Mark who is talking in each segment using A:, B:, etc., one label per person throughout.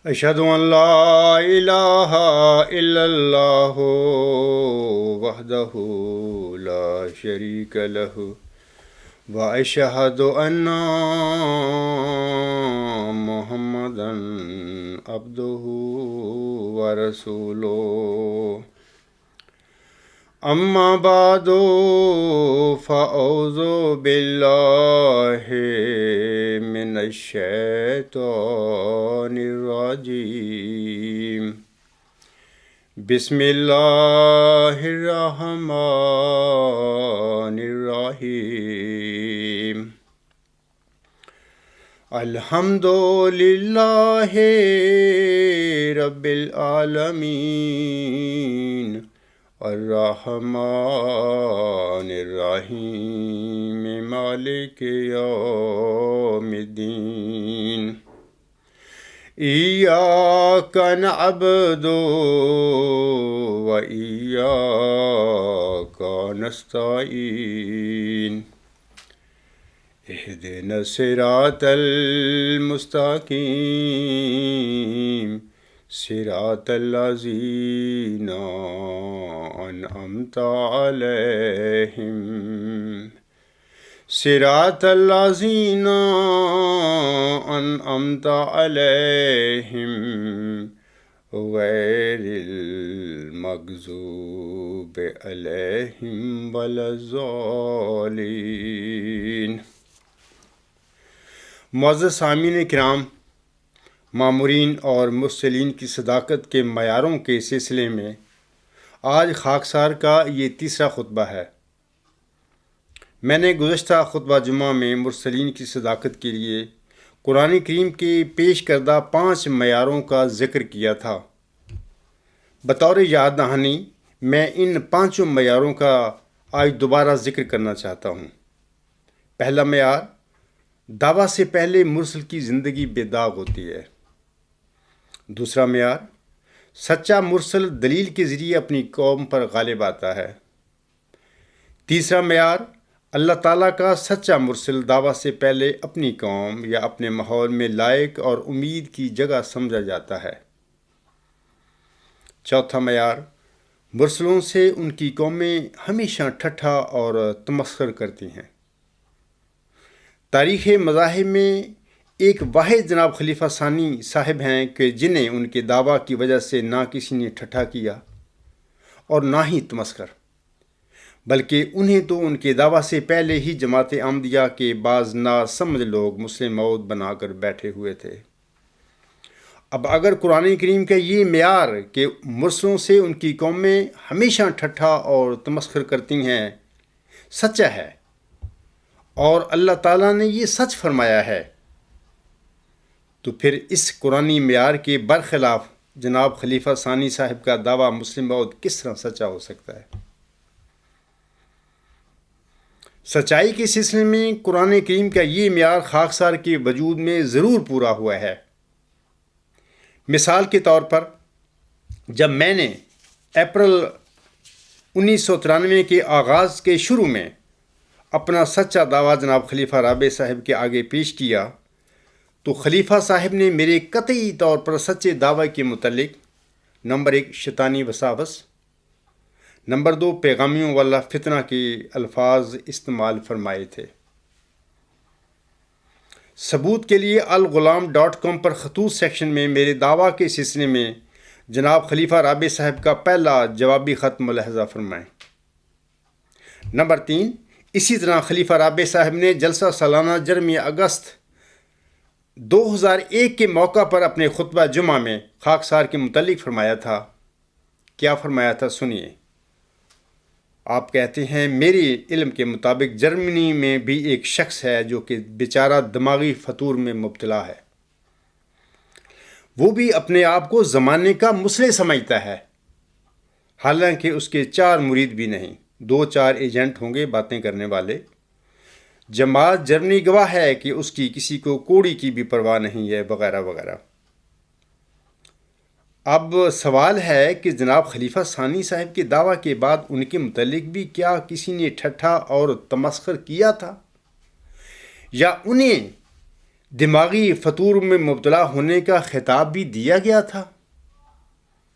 A: اشہد ان لا الہ الا اللہ وحدہ لا شریک لہ واشہد ان محمدا عبدہ ورسولہ اما بعد فاعوذ باللہ من الشیطان الرجیم بسم اللہ الرحمن الرحیم الحمد للہ رب العالمین الرحمن الرحیم مالک یوم الدین ایاک نعبد و ایاک نستعین اہدنا الصراط المستقیم صراط الذین انعمت علیہم صراط الذین انعمت علیہم غیر المغضوب علیہم ولا الضالین۔ معزز سامعین کرام، مامورین اور مرسلین کی صداقت کے معیاروں کے سلسلے میں آج خاکسار کا یہ تیسرا خطبہ ہے۔ میں نے گزشتہ خطبہ جمعہ میں مرسلین کی صداقت کے لیے قرآن کریم کے پیش کردہ 5 معیاروں کا ذکر کیا تھا۔ بطور یاد دہانی میں ان 5 معیاروں کا آج دوبارہ ذکر کرنا چاہتا ہوں۔ پہلا معیار، دعویٰ سے پہلے مرسل کی زندگی بے داغ ہوتی ہے۔ دوسرا معیار، سچا مرسل دلیل کے ذریعے اپنی قوم پر غالب آتا ہے۔ تیسرا معیار، اللہ تعالیٰ کا سچا مرسل دعویٰ سے پہلے اپنی قوم یا اپنے ماحول میں لائق اور امید کی جگہ سمجھا جاتا ہے۔ چوتھا معیار، مرسلوں سے ان کی قومیں ہمیشہ ٹھٹھا اور تمسخر کرتی ہیں۔ تاریخ مذاہب میں ایک واحد جناب خلیفہ ثانی صاحب ہیں کہ جنہیں ان کے دعویٰ کی وجہ سے نہ کسی نے ٹھٹھا کیا اور نہ ہی تمسخر، بلکہ انہیں تو ان کے دعویٰ سے پہلے ہی جماعت احمدیہ کے بعض ناسمجھ لوگ مسلم موعود بنا کر بیٹھے ہوئے تھے۔ اب اگر قرآن کریم کا یہ معیار کہ مرسلوں سے ان کی قومیں ہمیشہ ٹھٹھا اور تمسخر کرتی ہیں سچا ہے، اور اللہ تعالیٰ نے یہ سچ فرمایا ہے، تو پھر اس قرآنی معیار کے برخلاف جناب خلیفہ ثانی صاحب کا دعویٰ مسلم موعود کس طرح سچا ہو سکتا ہے؟ سچائی کے سلسلے میں قرآن کریم کا یہ معیار خاکسار کے وجود میں ضرور پورا ہوا ہے۔ مثال کے طور پر، جب میں نے اپریل 1993 کے آغاز کے شروع میں اپنا سچا دعویٰ جناب خلیفہ رابع صاحب کے آگے پیش کیا تو خلیفہ صاحب نے میرے قطعی طور پر سچے دعوے کے متعلق نمبر 1 شیطانی وساوس، نمبر 2 پیغامیوں والا فتنہ کے الفاظ استعمال فرمائے تھے۔ ثبوت کے لیے الغلام.com پر خطوط سیکشن میں میرے دعویٰ کے سلسلے میں جناب خلیفہ رابع صاحب کا پہلا جوابی خط ملاحظہ فرمائیں۔ نمبر 3، اسی طرح خلیفہ رابع صاحب نے جلسہ سالانہ جرمی اگست 2001 کے موقع پر اپنے خطبہ جمعہ میں خاکسار کے متعلق فرمایا تھا۔ کیا فرمایا تھا؟ سنیے۔ آپ کہتے ہیں، میرے علم کے مطابق جرمنی میں بھی ایک شخص ہے جو کہ بیچارہ دماغی فطور میں مبتلا ہے۔ وہ بھی اپنے آپ کو زمانے کا مصلح سمجھتا ہے، حالانکہ اس کے 4 مرید بھی نہیں، 2-4 ایجنٹ ہوں گے باتیں کرنے والے۔ جماعت جرمنی گواہ ہے کہ اس کی کسی کو کوڑی کی بھی پرواہ نہیں ہے، وغیرہ وغیرہ۔ اب سوال ہے کہ جناب خلیفہ ثانی صاحب کے دعویٰ کے بعد ان کے متعلق بھی کیا کسی نے ٹھٹھا اور تمسخر کیا تھا، یا انہیں دماغی فطور میں مبتلا ہونے کا خطاب بھی دیا گیا تھا؟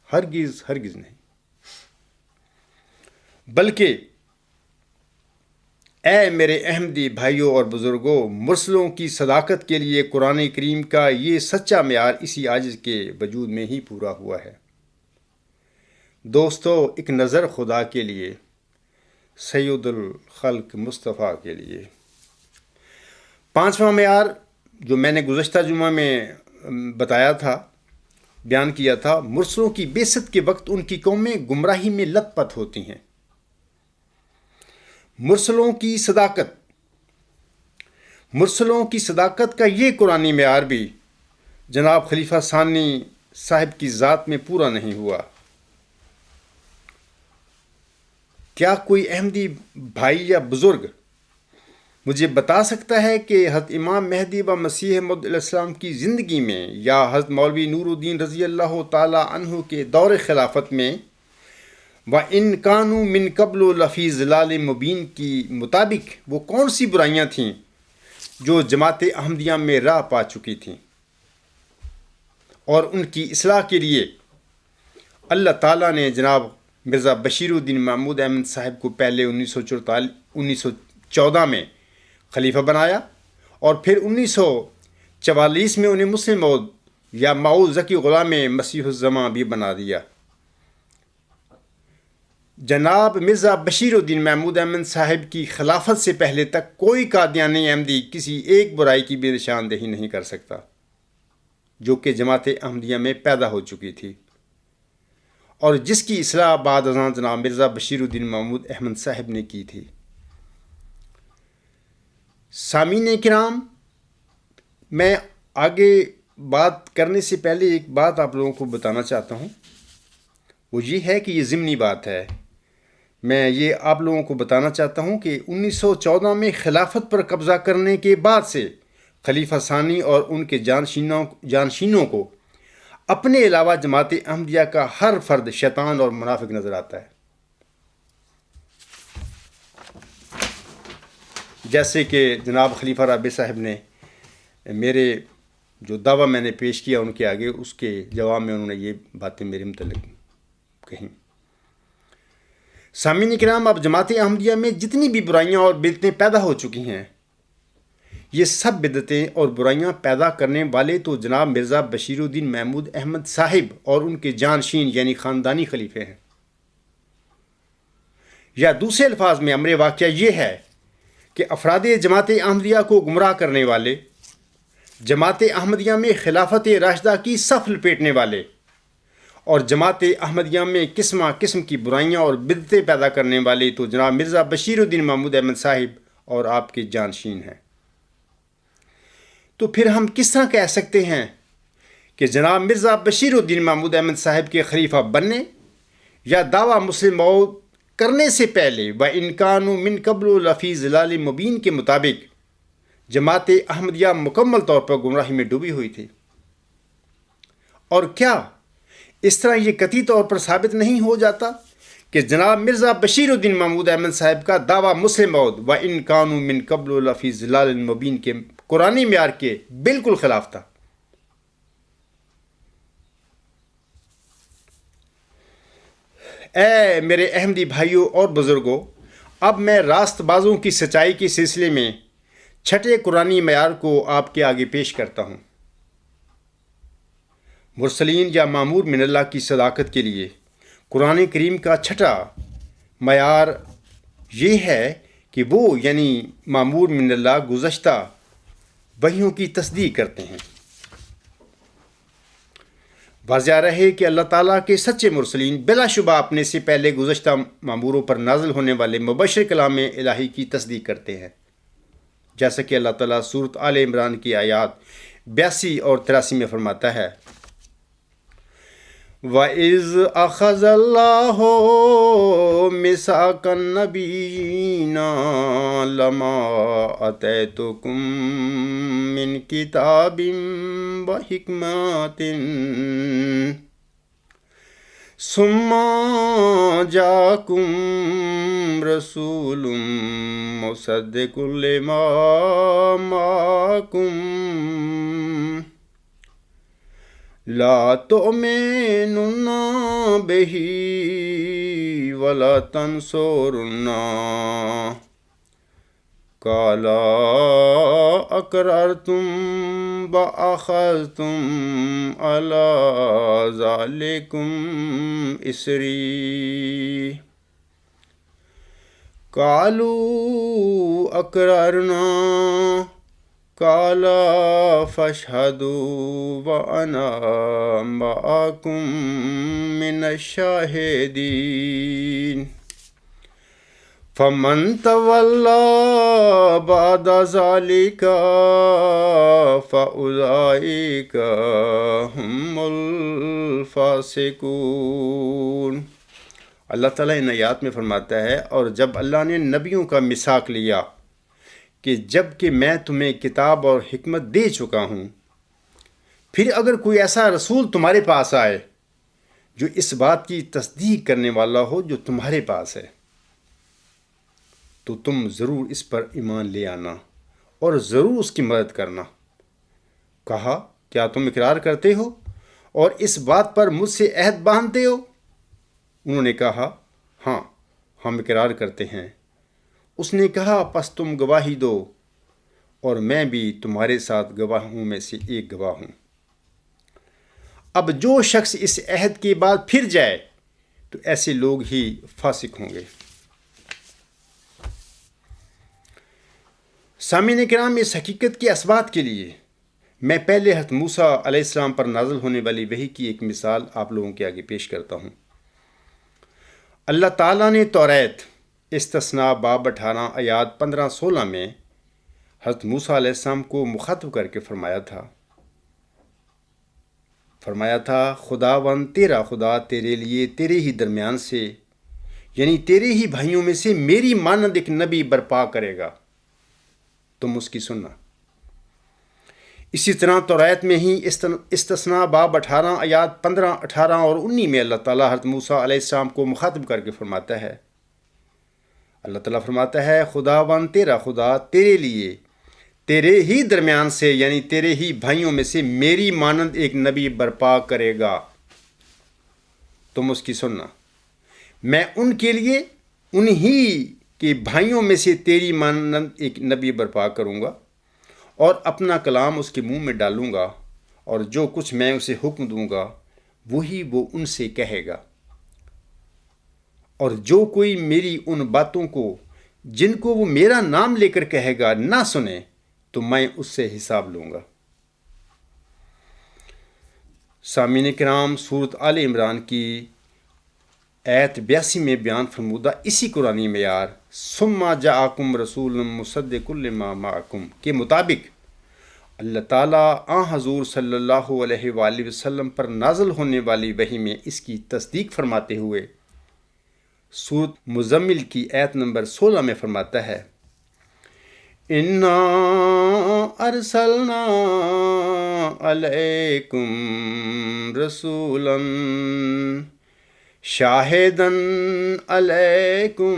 A: ہرگز ہرگز نہیں، بلکہ اے میرے احمدی بھائیوں اور بزرگوں، مرسلوں کی صداقت کے لیے قرآن کریم کا یہ سچا معیار اسی عاجز کے وجود میں ہی پورا ہوا ہے۔ دوستو، ایک نظر خدا کے لیے، سید الخلق مصطفیٰ کے لیے۔ پانچواں معیار جو میں نے گزشتہ جمعہ میں بتایا تھا، بیان کیا تھا، مرسلوں کی بعثت کے وقت ان کی قومیں گمراہی میں لت پت ہوتی ہیں۔ مرسلوں کی صداقت کا یہ قرآنی معیار بھی جناب خلیفہ ثانی صاحب کی ذات میں پورا نہیں ہوا۔ کیا کوئی احمدی بھائی یا بزرگ مجھے بتا سکتا ہے کہ حضرت امام مہدی و مسیح موعود علیہ السلام کی زندگی میں یا حضرت مولوی نور الدین رضی اللہ تعالی عنہ کے دور خلافت میں وَإِن كَانُوا مِن قَبْلُ لَفِي ضِلَالٍ مُبِينٍ کی مطابق وہ کون سی برائیاں تھیں جو جماعت احمدیہ میں راہ پا چکی تھیں، اور ان کی اصلاح کے لیے اللہ تعالیٰ نے جناب مرزا بشیر الدین محمود احمد صاحب کو پہلے 1914 میں خلیفہ بنایا، اور پھر 1944 میں انہیں مسلم موعود یا ماؤ ذکی غلام مسیح الزماں بھی بنا دیا۔ جناب مرزا بشیر الدین محمود احمد صاحب کی خلافت سے پہلے تک کوئی قادیانی احمدی کسی ایک برائی کی بھی نشاندہی نہیں کر سکتا جو کہ جماعت احمدیہ میں پیدا ہو چکی تھی، اور جس کی اصلاح بعد ازاں جناب مرزا بشیر الدین محمود احمد صاحب نے کی تھی۔ سامعین کرام، میں آگے بات کرنے سے پہلے ایک بات آپ لوگوں کو بتانا چاہتا ہوں، وہ یہ ہے کہ یہ ضمنی بات ہے۔ میں یہ آپ لوگوں کو بتانا چاہتا ہوں کہ 1914 میں خلافت پر قبضہ کرنے کے بعد سے خلیفہ ثانی اور ان کے جانشینوں کو اپنے علاوہ جماعت احمدیہ کا ہر فرد شیطان اور منافق نظر آتا ہے۔ جیسے کہ جناب خلیفہ رابع صاحب نے میرے جو دعویٰ میں نے پیش کیا ان کے آگے، اس کے جواب میں انہوں نے یہ باتیں میرے متعلق کہیں۔ سامعین کرام، اب جماعت احمدیہ میں جتنی بھی برائیاں اور بدعتیں پیدا ہو چکی ہیں، یہ سب بدعتیں اور برائیاں پیدا کرنے والے تو جناب مرزا بشیر الدین محمود احمد صاحب اور ان کے جانشین یعنی خاندانی خلیفے ہیں۔ یا دوسرے الفاظ میں امر واقعہ یہ ہے کہ افراد جماعت احمدیہ کو گمراہ کرنے والے، جماعت احمدیہ میں خلافت راشدہ کی صف لپیٹنے والے اور جماعت احمدیہ میں قسم قسم کی برائیاں اور بدعتیں پیدا کرنے والے تو جناب مرزا بشیر الدین محمود احمد صاحب اور آپ کے جانشین ہیں۔ تو پھر ہم کس طرح کہہ سکتے ہیں کہ جناب مرزا بشیر الدین محمود احمد صاحب کے خلیفہ بننے یا دعویٰ مسلم موعود کرنے سے پہلے وَإِن كَانُوا مِن قَبْلُ لَفِي ضِلَالٍ مُبِينٍ کے مطابق جماعت احمدیہ مکمل طور پر گمراہی میں ڈوبی ہوئی تھی؟ اور کیا اس طرح یہ قطعی طور پر ثابت نہیں ہو جاتا کہ جناب مرزا بشیر الدین محمود احمد صاحب کا دعویٰ مسلم موعود وَإِن كَانُوا مِن قَبْلُ لَفِي ضِلَالٍ مُبِينٍ کے قرآنی معیار کے بالکل خلاف تھا؟ اے میرے احمدی بھائیوں اور بزرگوں، اب میں راست بازوں کی سچائی کے سلسلے میں چھٹے قرآنی معیار کو آپ کے آگے پیش کرتا ہوں۔ مرسلین یا مامور من اللہ کی صداقت کے لیے قرآن کریم کا چھٹا معیار یہ ہے کہ وہ یعنی مامور من اللہ گزشتہ وحیوں کی تصدیق کرتے ہیں۔ واضح رہے کہ اللہ تعالیٰ کے سچے مرسلین بلا شبہ اپنے سے پہلے گزشتہ ماموروں پر نازل ہونے والے مبشر کلام الہی کی تصدیق کرتے ہیں، جیسا کہ اللہ تعالیٰ سورۃ آل عمران کی آیات 82 اور 83 میں فرماتا ہے، وَإِذْ أَخَذَ اللَّهُ مِيثَاقَ النَّبِيِّينَ لَمَا آتَيْتُكُم مِّن كِتَابٍ وَحِكْمَةٍ ثُمَّ جَاءَكُم رَّسُولٌ مُّصَدِّقٌ لِّمَا مَعَكُم لا تؤمنن به ولا تنصرن قال اقررتم واخذتم على ذلكم اسری قالوا اقررنا قال فاشهدوا وانا معكم من الشاهدين فمن تولى بعد ذلك فأولئك هم الفاسقون۔ اللہ تعالیٰ ان آیات میں فرماتا ہے، اور جب اللہ نے نبیوں کا میثاق لیا کہ جب کہ میں تمہیں کتاب اور حکمت دے چکا ہوں، پھر اگر کوئی ایسا رسول تمہارے پاس آئے جو اس بات کی تصدیق کرنے والا ہو جو تمہارے پاس ہے، تو تم ضرور اس پر ایمان لے آنا اور ضرور اس کی مدد کرنا۔ کہا، کیا تم اقرار کرتے ہو اور اس بات پر مجھ سے عہد باندھتے ہو؟ انہوں نے کہا، ہاں، ہم اقرار کرتے ہیں۔ اس نے کہا، پس تم گواہی دو اور میں بھی تمہارے ساتھ گواہوں میں سے ایک گواہ ہوں۔ اب جو شخص اس عہد کے بعد پھر جائے تو ایسے لوگ ہی فاسق ہوں گے۔ سامعین کرام، اس حقیقت کی اثبات کے لیے میں پہلے حضرت موسیٰ علیہ السلام پر نازل ہونے والی وحی کی ایک مثال آپ لوگوں کے آگے پیش کرتا ہوں۔ اللہ تعالیٰ نے توریت استثناء باب 18 آیات 15-16 میں حضرت موسیٰ علیہ السلام کو مخاطب کر کے فرمایا تھا خداوند تیرا خدا تیرے لیے تیرے ہی درمیان سے، یعنی تیرے ہی بھائیوں میں سے میری مانند ایک نبی برپا کرے گا، تم اس کی سننا۔ اسی طرح توریت میں ہی استثناء باب 18 آیات 15، 18 اور 19 میں اللہ تعالیٰ حضرت موسیٰ علیہ السلام کو مخاطب کر کے فرماتا ہے، اللہ تعالیٰ فرماتا ہے خداوند تیرا خدا تیرے لیے تیرے ہی درمیان سے، یعنی تیرے ہی بھائیوں میں سے میری مانند ایک نبی برپا کرے گا، تم اس کی سننا۔ میں ان کے لیے انہی کے بھائیوں میں سے تیری مانند ایک نبی برپا کروں گا اور اپنا کلام اس کے منہ میں ڈالوں گا، اور جو کچھ میں اسے حکم دوں گا وہی وہ ان سے کہے گا، اور جو کوئی میری ان باتوں کو جن کو وہ میرا نام لے کر کہے گا نہ سنے تو میں اس سے حساب لوں گا۔ سامعین کرام، سورۃ آل عمران کی آیت 82 میں بیان فرمودہ اسی قرآنی معیار ثم جاءکم رسول مصدق لما معکم کے مطابق اللہ تعالیٰ حضور صلی اللہ علیہ وآلہ وسلم پر نازل ہونے والی وحی میں اس کی تصدیق فرماتے ہوئے سورۃ مزمل کی آیت نمبر 16 میں فرماتا ہے، اِنَّا أَرْسَلْنَا عَلَيْكُمْ رَسُولًا شَاهِدًا عَلَيْكُمْ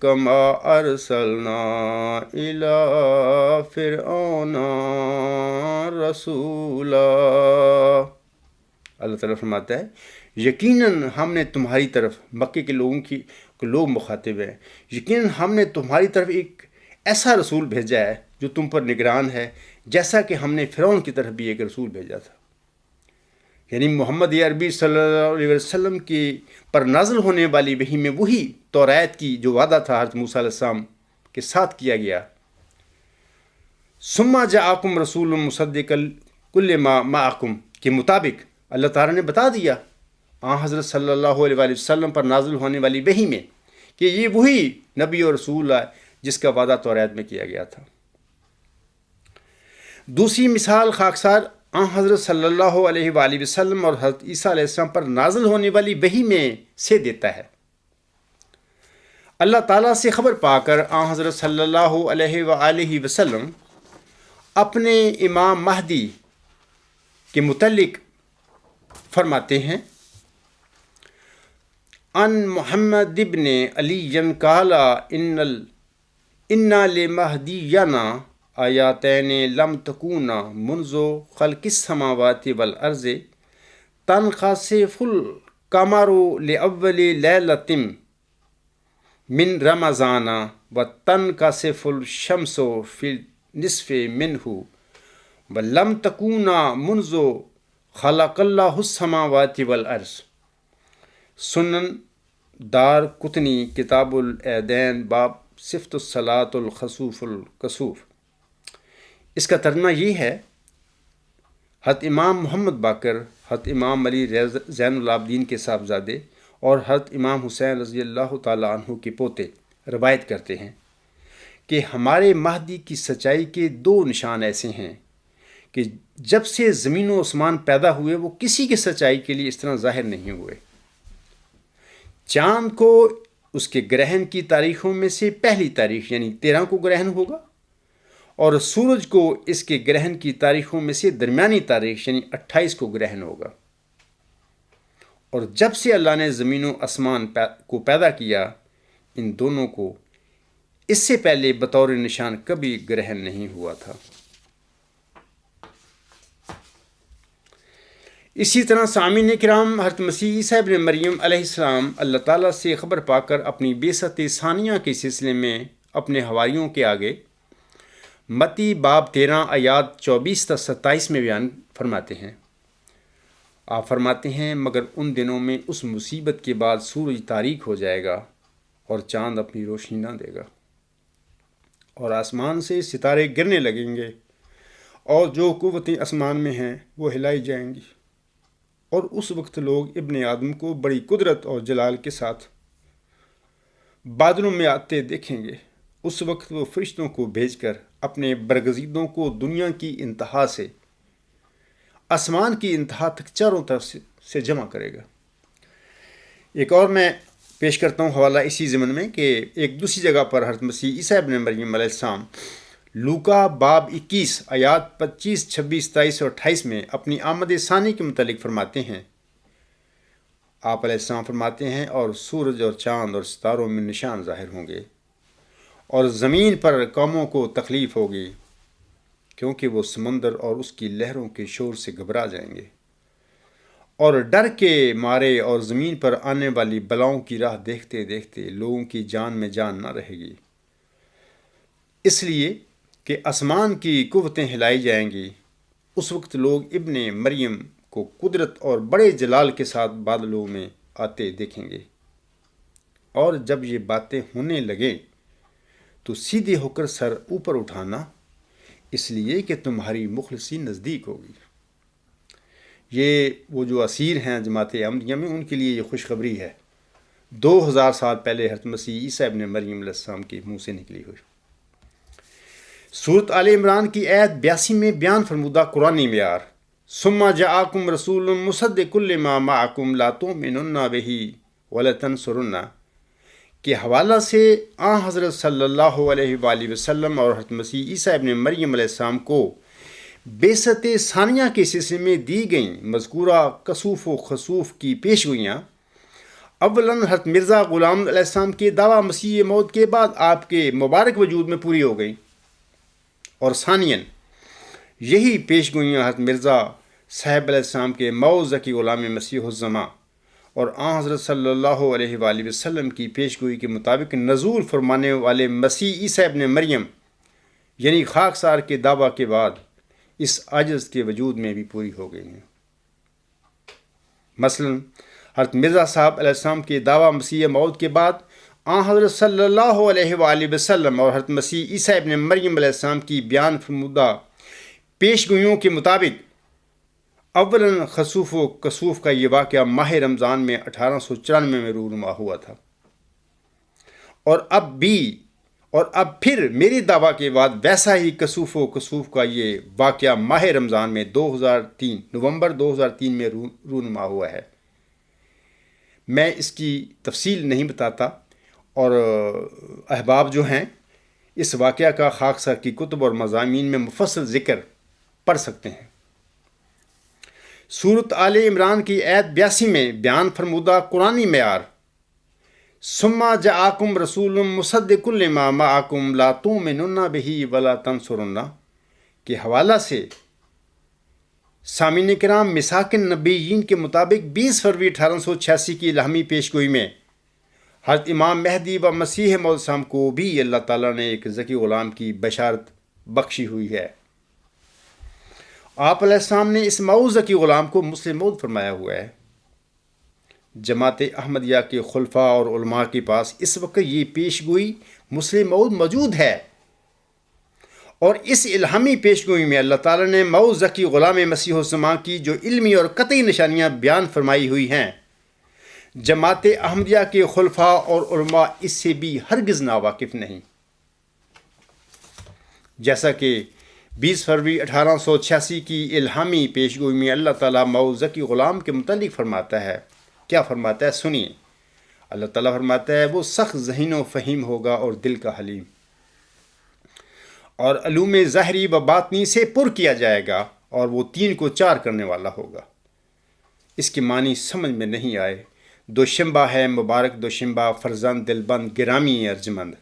A: كَمَا أَرْسَلْنَا إِلَى فِرْعَوْنَ رَسُولًا۔ اللہ تعالیٰ فرماتا ہے، یقیناً ہم نے تمہاری طرف، مکے کے لوگ مخاطب ہیں، یقیناً ہم نے تمہاری طرف ایک ایسا رسول بھیجا ہے جو تم پر نگران ہے، جیسا کہ ہم نے فرعون کی طرف بھی ایک رسول بھیجا تھا۔ یعنی محمد عربی صلی اللہ علیہ وسلم کی پر نازل ہونے والی وحی میں وہی توریت کی جو وعدہ تھا حضرت موسیٰ علیہ السلام کے ساتھ کیا گیا، ثم جاءکم رسول مصدق لما معکم کے مطابق اللہ تعالیٰ نے بتا دیا حضرت صلی اللہ علیہ وآلہ وسلم پر نازل ہونے والی وحی میں کہ یہ وہی نبی اور رسول ہے جس کا وعدہ توریت میں کیا گیا تھا۔ دوسری مثال خاکسار حضرت صلی اللہ علیہ وآلہ وسلم اور حضرت عیسیٰ علیہ السلام پر نازل ہونے والی وحی میں سے دیتا ہے۔ اللہ تعالیٰ سے خبر پا کر حضرت صلی اللہ علیہ وآلہ وسلم اپنے امام مہدی کے متعلق فرماتے ہیں، ان محمد ابن علی قال ان لمہدینا آیاتین لم تکونا منذ خلق السماوات والارض تنخسف القمر لأول لیلۃ من رمضان وتنکسف الشمس فی النصف منہ ولم تکونا منذ خلق اللہ السماوات والارض۔ سنن دار قطنی کتاب العیدین باب صفت الصلاۃ الخسوف الکسوف۔ اس کا ترجمہ یہ ہے: حضرت امام محمد باقر، حضرت امام علی زین العابدین کے صاحبزادے اور حضرت امام حسین رضی اللہ تعالیٰ عنہ کے پوتے روایت کرتے ہیں کہ ہمارے مہدی کی سچائی کے دو نشان ایسے ہیں کہ جب سے زمین و آسمان پیدا ہوئے وہ کسی کی سچائی کے لیے اس طرح ظاہر نہیں ہوئے۔ چاند کو اس کے گرہن کی تاریخوں میں سے پہلی تاریخ یعنی 13 کو گرہن ہوگا، اور سورج کو اس کے گرہن کی تاریخوں میں سے درمیانی تاریخ یعنی 28 کو گرہن ہوگا۔ اور جب سے اللہ نے زمین و آسمان کو پیدا کیا، ان دونوں کو اس سے پہلے بطور نشان کبھی گرہن نہیں ہوا تھا۔ اسی طرح سامعین کرام، حضرت مسیح عیسیٰ ابن مریم علیہ السلام اللہ تعالیٰ سے خبر پا کر اپنی بعثت ثانیہ کے سلسلے میں اپنے حواریوں کے آگے متی باب 13 آیات 24 تا 27 میں بیان فرماتے ہیں۔ آپ فرماتے ہیں، مگر ان دنوں میں اس مصیبت کے بعد سورج تاریک ہو جائے گا اور چاند اپنی روشنی نہ دے گا، اور آسمان سے ستارے گرنے لگیں گے، اور جو قوتیں آسمان میں ہیں وہ ہلائی جائیں گی، اور اس وقت لوگ ابن آدم کو بڑی قدرت اور جلال کے ساتھ بادلوں میں آتے دیکھیں گے۔ اس وقت وہ فرشتوں کو بھیج کر اپنے برگزیدوں کو دنیا کی انتہا سے آسمان کی انتہا تک چاروں طرف سے جمع کرے گا۔ ایک اور میں پیش کرتا ہوں حوالہ اسی ضمن میں کہ ایک دوسری جگہ پر حضرت مسیح عیسیٰ ابن مریم علیہ السلام لوکا باب 21 آیات 25، 26، 23 اور 28 میں اپنی آمد ثانی کے متعلق فرماتے ہیں۔ آپ علیہ السلام فرماتے ہیں، اور سورج اور چاند اور ستاروں میں نشان ظاہر ہوں گے، اور زمین پر قوموں کو تکلیف ہوگی، کیونکہ وہ سمندر اور اس کی لہروں کے شور سے گھبرا جائیں گے، اور ڈر کے مارے اور زمین پر آنے والی بلاؤں کی راہ دیکھتے دیکھتے لوگوں کی جان میں جان نہ رہے گی، اس لیے کہ آسمان کی قوتیں ہلائی جائیں گی۔ اس وقت لوگ ابن مریم کو قدرت اور بڑے جلال کے ساتھ بادلوں میں آتے دیکھیں گے، اور جب یہ باتیں ہونے لگیں تو سیدھے ہو کر سر اوپر اٹھانا، اس لیے کہ تمہاری مخلصی نزدیک ہوگی۔ یہ وہ جو اسیر ہیں جماعت احمدیہ میں، ان کے لیے یہ خوشخبری ہے، 2000 سال پہلے حضرت مسیح عیسیٰ ابن مریم علیہ السلام کے منہ سے نکلی ہوئی۔ سورۃ آل عمران کی آیت 82 میں بیان فرمودہ قرآنی معیار ثم جاءکم رسول مصدق لما معکم لا تؤمنن بہ ولتنصرن کے حوالہ سے حضرت صلی اللہ علیہ وآلہ وسلم اور حضرت مسیح عیسیٰ ابن مریم علیہ السلام کو بعثت ثانیہ کے سلسلے میں دی گئیں مذکورہ کسوف و خسوف کی پیشگوئیاں اولاً حضرت مرزا غلام علیہ السلام کے دعویٰ مسیح موت کے بعد آپ کے مبارک وجود میں پوری ہو گئیں، اور ثانیاً یہی پیشگوئیاں حضرت مرزا صاحب علیہ السلام کے موعظہ کی غلام مسیح الزماں اور حضرت صلی اللہ علیہ وآلہ وسلم کی پیشگوئی کے مطابق نزول فرمانے والے مسیح عیسیٰ ابن مریم یعنی خاکسار کے دعویٰ کے بعد اس عاجز کے وجود میں بھی پوری ہو گئی ہیں۔ مثلا حضرت مرزا صاحب علیہ السلام کے دعویٰ مسیح موت کے بعد حضرت صلی اللہ علیہ وآلہ وسلم اور حضرت مسیح عیسیٰ ابن مریم علیہ السلام کی بیان فرمودہ پیشگوئیوں کے مطابق اولاً خسوف و کسوف کا یہ واقعہ ماہ رمضان میں 1894 میں رونما ہوا تھا، اور اب پھر میری دعویٰ کے بعد ویسا ہی کسوف و کسوف کا یہ واقعہ ماہ رمضان میں نومبر 2003 میں رونما ہوا ہے۔ میں اس کی تفصیل نہیں بتاتا، اور احباب جو ہیں اس واقعہ کا خاکسار کی کتب اور مضامین میں مفصل ذکر پڑھ سکتے ہیں۔ سورۃ آل عمران کی آیت 82 میں بیان فرمودہ قرآنی معیار ثم جاءکم رسول مصدق لما معکم لا تؤمنون بہ ولا تنصرون کے حوالہ سے سامعین کرام میثاق النبیین کے مطابق 20 فروری 1886 کی الہامی پیش گوئی میں حضرت امام مہدی و مسیح موعود السلام کو بھی اللہ تعالیٰ نے ایک ذکی غلام کی بشارت بخشی ہوئی ہے۔ آپ علیہ السلام نے اس موعود ذکی غلام کو مسلم موعود فرمایا ہوا ہے۔ جماعت احمدیہ کے خلفاء اور علماء کے پاس اس وقت یہ پیش گوئی مسلم موعود موجود ہے، اور اس الہامی پیش گوئی میں اللہ تعالیٰ نے موعود ذکی غلام مسیح الزمان کی جو علمی اور قطعی نشانیاں بیان فرمائی ہوئی ہیں، جماعت احمدیہ کے خلفاء اور علماء اس سے بھی ہرگز ناواقف نہیں۔ جیسا کہ 20 فروری 1886 کی الہامی پیش گوئی میں اللہ تعالیٰ موعود ذکی غلام کے متعلق فرماتا ہے، کیا فرماتا ہے سنیے۔ اللہ تعالیٰ فرماتا ہے وہ سخت ذہین و فہیم ہوگا اور دل کا حلیم، اور علوم ظاہری و باطنی سے پر کیا جائے گا، اور وہ 3 کو 4 کرنے والا ہوگا۔ اس کے معنی سمجھ میں نہیں آئے۔ دوشنبہ ہے مبارک دوشنبہ، فرزند دلبند گرامی ارجمند،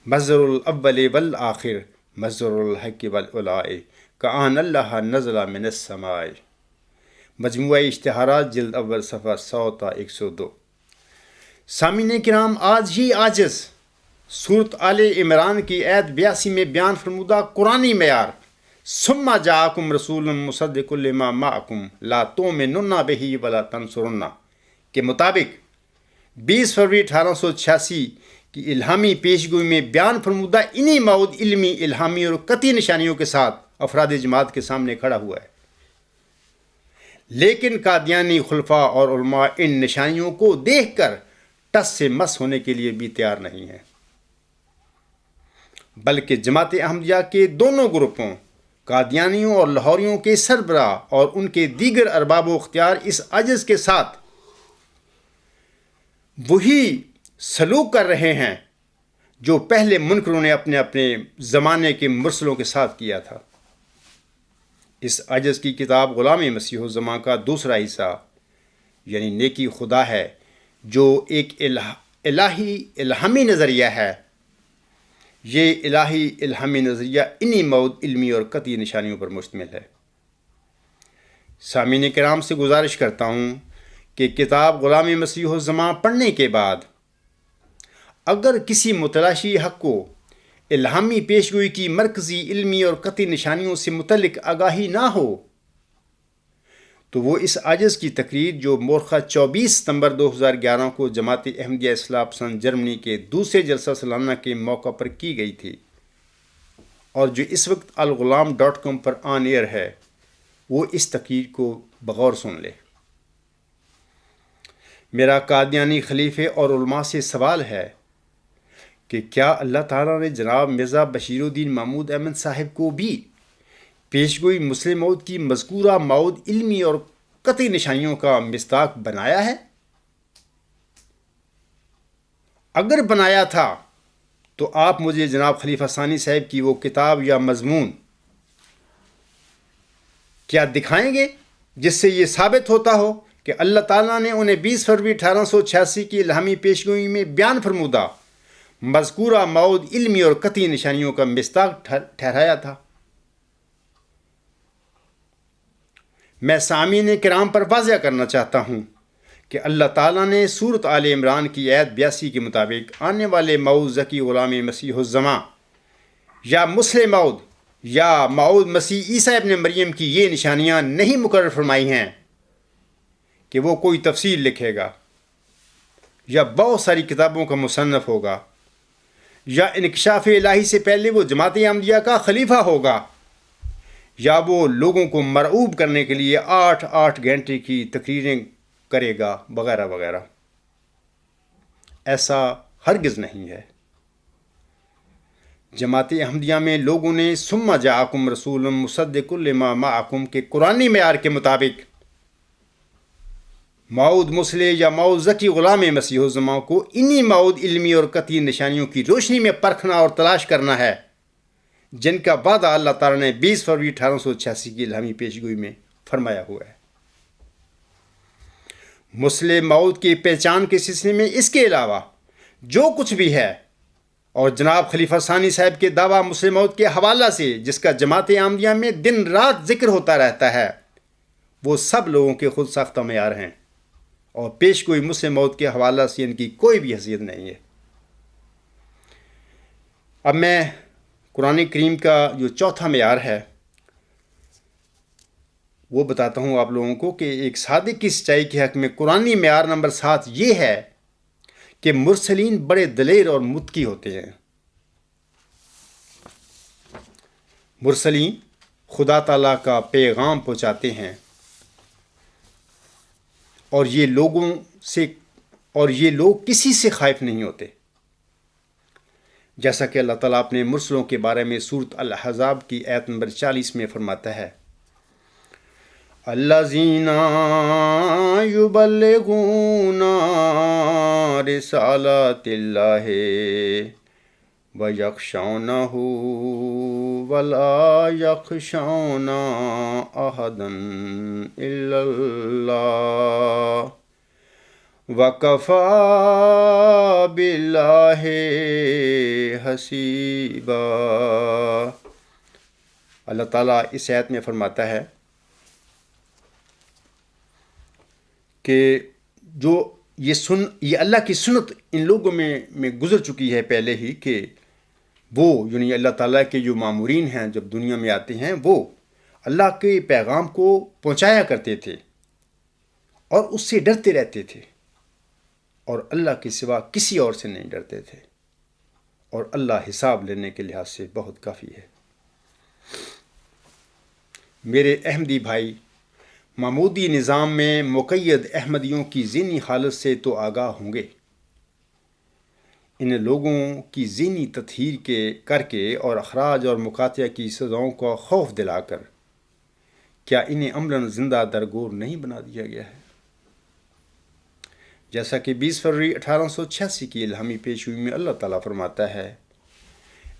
A: مظہر الاول والآخر، مظہر الحق والعلاء، کآن اللہ نزل من السماء۔ مجموعہ اشتہارات جلد اول صفحہ 100 تا 102۔ سامعین کرام، آج ہی عاجز سورت آل عمران کی آیت 82 میں بیان فرمودہ قرآنی معیار ثم جاءکم رسول مصدق لما معکم لا تؤمنون بہ ولا تنصرون کے مطابق 20 فروری 1886 کی الہامی پیش گوئی میں بیان فرمودہ انہی موعود علمی، الہامی اور قطعی نشانیوں کے ساتھ افراد جماعت کے سامنے کھڑا ہوا ہے، لیکن قادیانی خلفاء اور علماء ان نشانیوں کو دیکھ کر ٹس سے مس ہونے کے لیے بھی تیار نہیں ہیں، بلکہ جماعت احمدیہ کے دونوں گروپوں، قادیانیوں اور لاہوریوں کے سربراہ اور ان کے دیگر ارباب و اختیار اس عجز کے ساتھ وہی سلوک کر رہے ہیں جو پہلے منکروں نے اپنے اپنے زمانے کے مرسلوں کے ساتھ کیا تھا۔ اس عجز کی کتاب غلام مسیح الزمان کا دوسرا حصہ یعنی نیکی خدا ہے، جو ایک الہامی نظریہ ہے۔ یہ الہی الہامی نظریہ انہی موعود علمی اور قطعی نشانیوں پر مشتمل ہے۔ سامعین کرام سے گزارش کرتا ہوں کہ کتاب غلام مسیح الزمان پڑھنے کے بعد اگر کسی متلاشی حق کو الہامی پیشگوئی کی مرکزی علمی اور قطعی نشانیوں سے متعلق آگاہی نہ ہو تو وہ اس عاجز کی تقریر جو مورخہ 24 ستمبر 2011 کو جماعت احمدیہ اصلاح پسند جرمنی کے دوسرے جلسہ سالانہ کے موقع پر کی گئی تھی اور جو اس وقت الغلام.com پر آن ایئر ہے، وہ اس تقریر کو بغور سن لے۔ میرا قادیانی خلیفے اور علماء سے سوال ہے کہ کیا اللہ تعالیٰ نے جناب مرزا بشیر الدین محمود احمد صاحب کو بھی پیشگوئی مسلم موعود کی مذکورہ موعود علمی اور قطعی نشانیوں کا مصداق بنایا ہے؟ اگر بنایا تھا تو آپ مجھے جناب خلیفہ ثانی صاحب کی وہ کتاب یا مضمون کیا دکھائیں گے جس سے یہ ثابت ہوتا ہو کہ اللہ تعالیٰ نے انہیں 20 فروری 1886 کی الہامی پیشگوئی میں بیان فرمودہ مذکورہ موعود علمی اور قطعی نشانیوں کا مصداق ٹھہرایا تھا؟ میں سامعین کرام پر واضح کرنا چاہتا ہوں کہ اللہ تعالیٰ نے سورت آل عمران کی آیت 82 کے مطابق آنے والے موعود ذکی غلام مسیح الزمان یا مسلم موعود یا موعود مسیح عیسیٰ ابن مریم کی یہ نشانیاں نہیں مقرر فرمائی ہیں کہ وہ کوئی تفسیر لکھے گا یا بہت ساری کتابوں کا مصنف ہوگا یا انکشاف الہی سے پہلے وہ جماعت احمدیہ کا خلیفہ ہوگا یا وہ لوگوں کو مرعوب کرنے کے لیے 8 گھنٹے کی تقریریں کرے گا وغیرہ وغیرہ۔ ایسا ہرگز نہیں ہے۔ جماعت احمدیہ میں لوگوں نے ثم جاءکم رسول مصدق لما معکم کے قرآنی معیار کے مطابق موعود مسلح یا موعود ذکی غلام مسیح الزمان کو انہی موعود علمی اور قطعی نشانیوں کی روشنی میں پرکھنا اور تلاش کرنا ہے جن کا وعدہ اللہ تعالیٰ نے 20 فروری 1886 کی الہامی پیشگوئی میں فرمایا ہوا ہے۔ مسلح موعود کی پہچان کے سلسلے میں اس کے علاوہ جو کچھ بھی ہے، اور جناب خلیفہ ثانی صاحب کے دعویٰ مسلم موعود کے حوالہ سے جس کا جماعت احمدیہ میں دن رات ذکر ہوتا رہتا ہے، وہ سب لوگوں کے خود ساختہ معیار ہیں، اور پیش گوئی مسلم موعود کے حوالہ سے ان کی کوئی بھی حیثیت نہیں ہے۔ اب میں قرآن کریم کا جو چوتھا معیار ہے وہ بتاتا ہوں آپ لوگوں کو، کہ ایک صادق کی سچائی کے حق میں قرآنی معیار نمبر 7 یہ ہے کہ مرسلین بڑے دلیر اور متقی ہوتے ہیں۔ مرسلین خدا تعالیٰ کا پیغام پہنچاتے ہیں، اور یہ لوگ کسی سے خائف نہیں ہوتے، جیسا کہ اللہ تعالیٰ اپنے مرسلوں کے بارے میں سورۃ الاحزاب کی آیت نمبر 40 میں فرماتا ہے، الذین یبلغون رسالات اللہ ویخشونہ ولا یخشون احدا الا اللہ وکفی باللہ حسیبا۔ اللہ تعالیٰ اس آیت میں فرماتا ہے کہ یہ اللہ کی سنت ان لوگوں میں گزر چکی ہے پہلے ہی، کہ وہ یعنی اللہ تعالیٰ کے جو مامورین ہیں جب دنیا میں آتے ہیں وہ اللہ کے پیغام کو پہنچایا کرتے تھے اور اس سے ڈرتے رہتے تھے، اور اللہ کے سوا کسی اور سے نہیں ڈرتے تھے، اور اللہ حساب لینے کے لحاظ سے بہت کافی ہے۔ میرے احمدی بھائی، محمودی نظام میں مقید احمدیوں کی ذہنی حالت سے تو آگاہ ہوں گے۔ ان لوگوں کی ذہنی تطہیر کر کے اور اخراج اور مقاطعہ کی سزاؤں کا خوف دلا کر کیا انہیں عملاً زندہ درگور نہیں بنا دیا گیا ہے؟ جیسا کہ 20 فروری 1886 کی الہامی پیشگوئی میں اللہ تعالیٰ فرماتا ہے،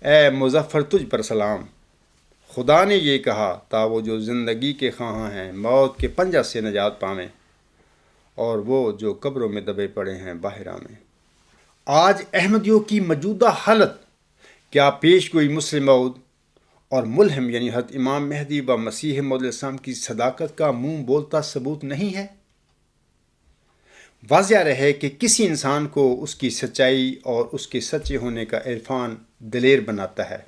A: اے مظفر تجھ پر سلام، خدا نے یہ کہا تا وہ جو زندگی کے خواہاں ہیں موت کے پنجہ سے نجات پاویں، اور وہ جو قبروں میں دبے پڑے ہیں باہر آویں۔ آج احمدیوں کی موجودہ حالت کیا پیش گوئی مسلم موعود اور ملہم یعنی حضرت امام مہدی و مسیح موعود علیہ السلام کی صداقت کا منہ بولتا ثبوت نہیں ہے؟ واضح رہے کہ کسی انسان کو اس کی سچائی اور اس کے سچے ہونے کا عرفان دلیر بناتا ہے۔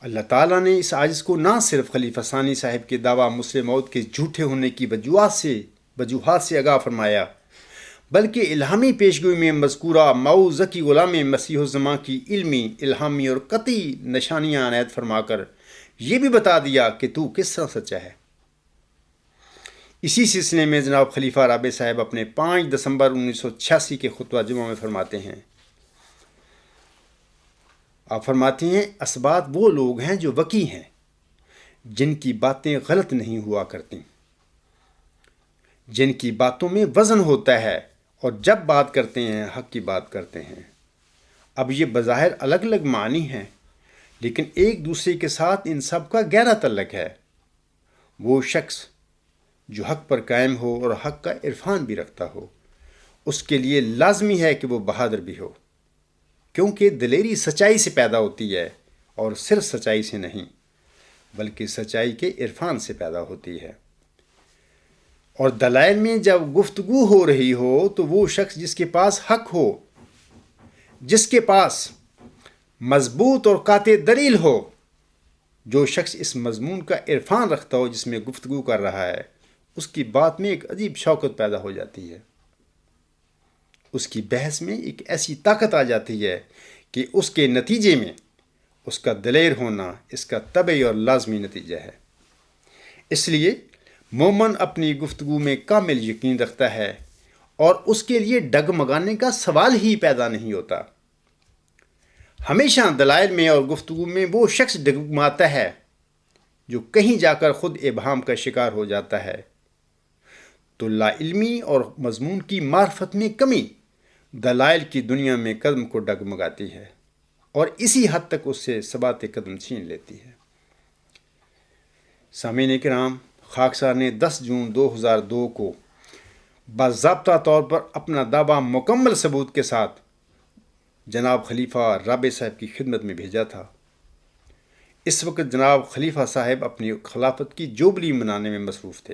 A: اللہ تعالیٰ نے اس عاجز کو نہ صرف خلیفہ ثانی صاحب کے دعویٰ مسلم موعود کے جھوٹے ہونے کی وجوہات سے آگاہ فرمایا، بلکہ الہامی پیشگوئی میں مذکورہ موعظہ غلام مسیح الزماں کی علمی، الہامی اور قطعی نشانیاں عنایت فرما کر یہ بھی بتا دیا کہ تو کس طرح سچا ہے۔ اسی سلسلے میں جناب خلیفہ رابع صاحب اپنے 5 دسمبر 1986 کے خطبہ جمعہ میں فرماتے ہیں، آپ فرماتے ہیں، اسبات وہ لوگ ہیں جو وقی ہیں، جن کی باتیں غلط نہیں ہوا کرتی، جن کی باتوں میں وزن ہوتا ہے، اور جب بات کرتے ہیں حق کی بات کرتے ہیں۔ اب یہ بظاہر الگ الگ معنی ہیں، لیکن ایک دوسرے کے ساتھ ان سب کا گہرا تعلق ہے۔ وہ شخص جو حق پر قائم ہو اور حق کا عرفان بھی رکھتا ہو، اس کے لیے لازمی ہے کہ وہ بہادر بھی ہو، کیونکہ دلیری سچائی سے پیدا ہوتی ہے، اور صرف سچائی سے نہیں بلکہ سچائی کے عرفان سے پیدا ہوتی ہے۔ اور دلائل میں جب گفتگو ہو رہی ہو تو وہ شخص جس کے پاس حق ہو، جس کے پاس مضبوط اور قاطع دلیل ہو، جو شخص اس مضمون کا عرفان رکھتا ہو جس میں گفتگو کر رہا ہے، اس کی بات میں ایک عجیب شوقت پیدا ہو جاتی ہے، اس کی بحث میں ایک ایسی طاقت آ جاتی ہے کہ اس کے نتیجے میں اس کا دلیر ہونا اس کا طبعی اور لازمی نتیجہ ہے۔ اس لیے مومن اپنی گفتگو میں کامل یقین رکھتا ہے، اور اس کے لیے ڈگمگانے کا سوال ہی پیدا نہیں ہوتا۔ ہمیشہ دلائل میں اور گفتگو میں وہ شخص ڈگمگاتا ہے جو کہیں جا کر خود ابہام کا شکار ہو جاتا ہے، تو لا علمی اور مضمون کی معرفت میں کمی دلائل کی دنیا میں قدم کو ڈگمگاتی ہے، اور اسی حد تک اس سے ثبات قدم چھین لیتی ہے۔ سامعین کرام، خاکسار نے 10 جون 2002 کو باضابطہ طور پر اپنا دعویٰ مکمل ثبوت کے ساتھ جناب خلیفہ رابع صاحب کی خدمت میں بھیجا تھا۔ اس وقت جناب خلیفہ صاحب اپنی خلافت کی جوبلی منانے میں مصروف تھے۔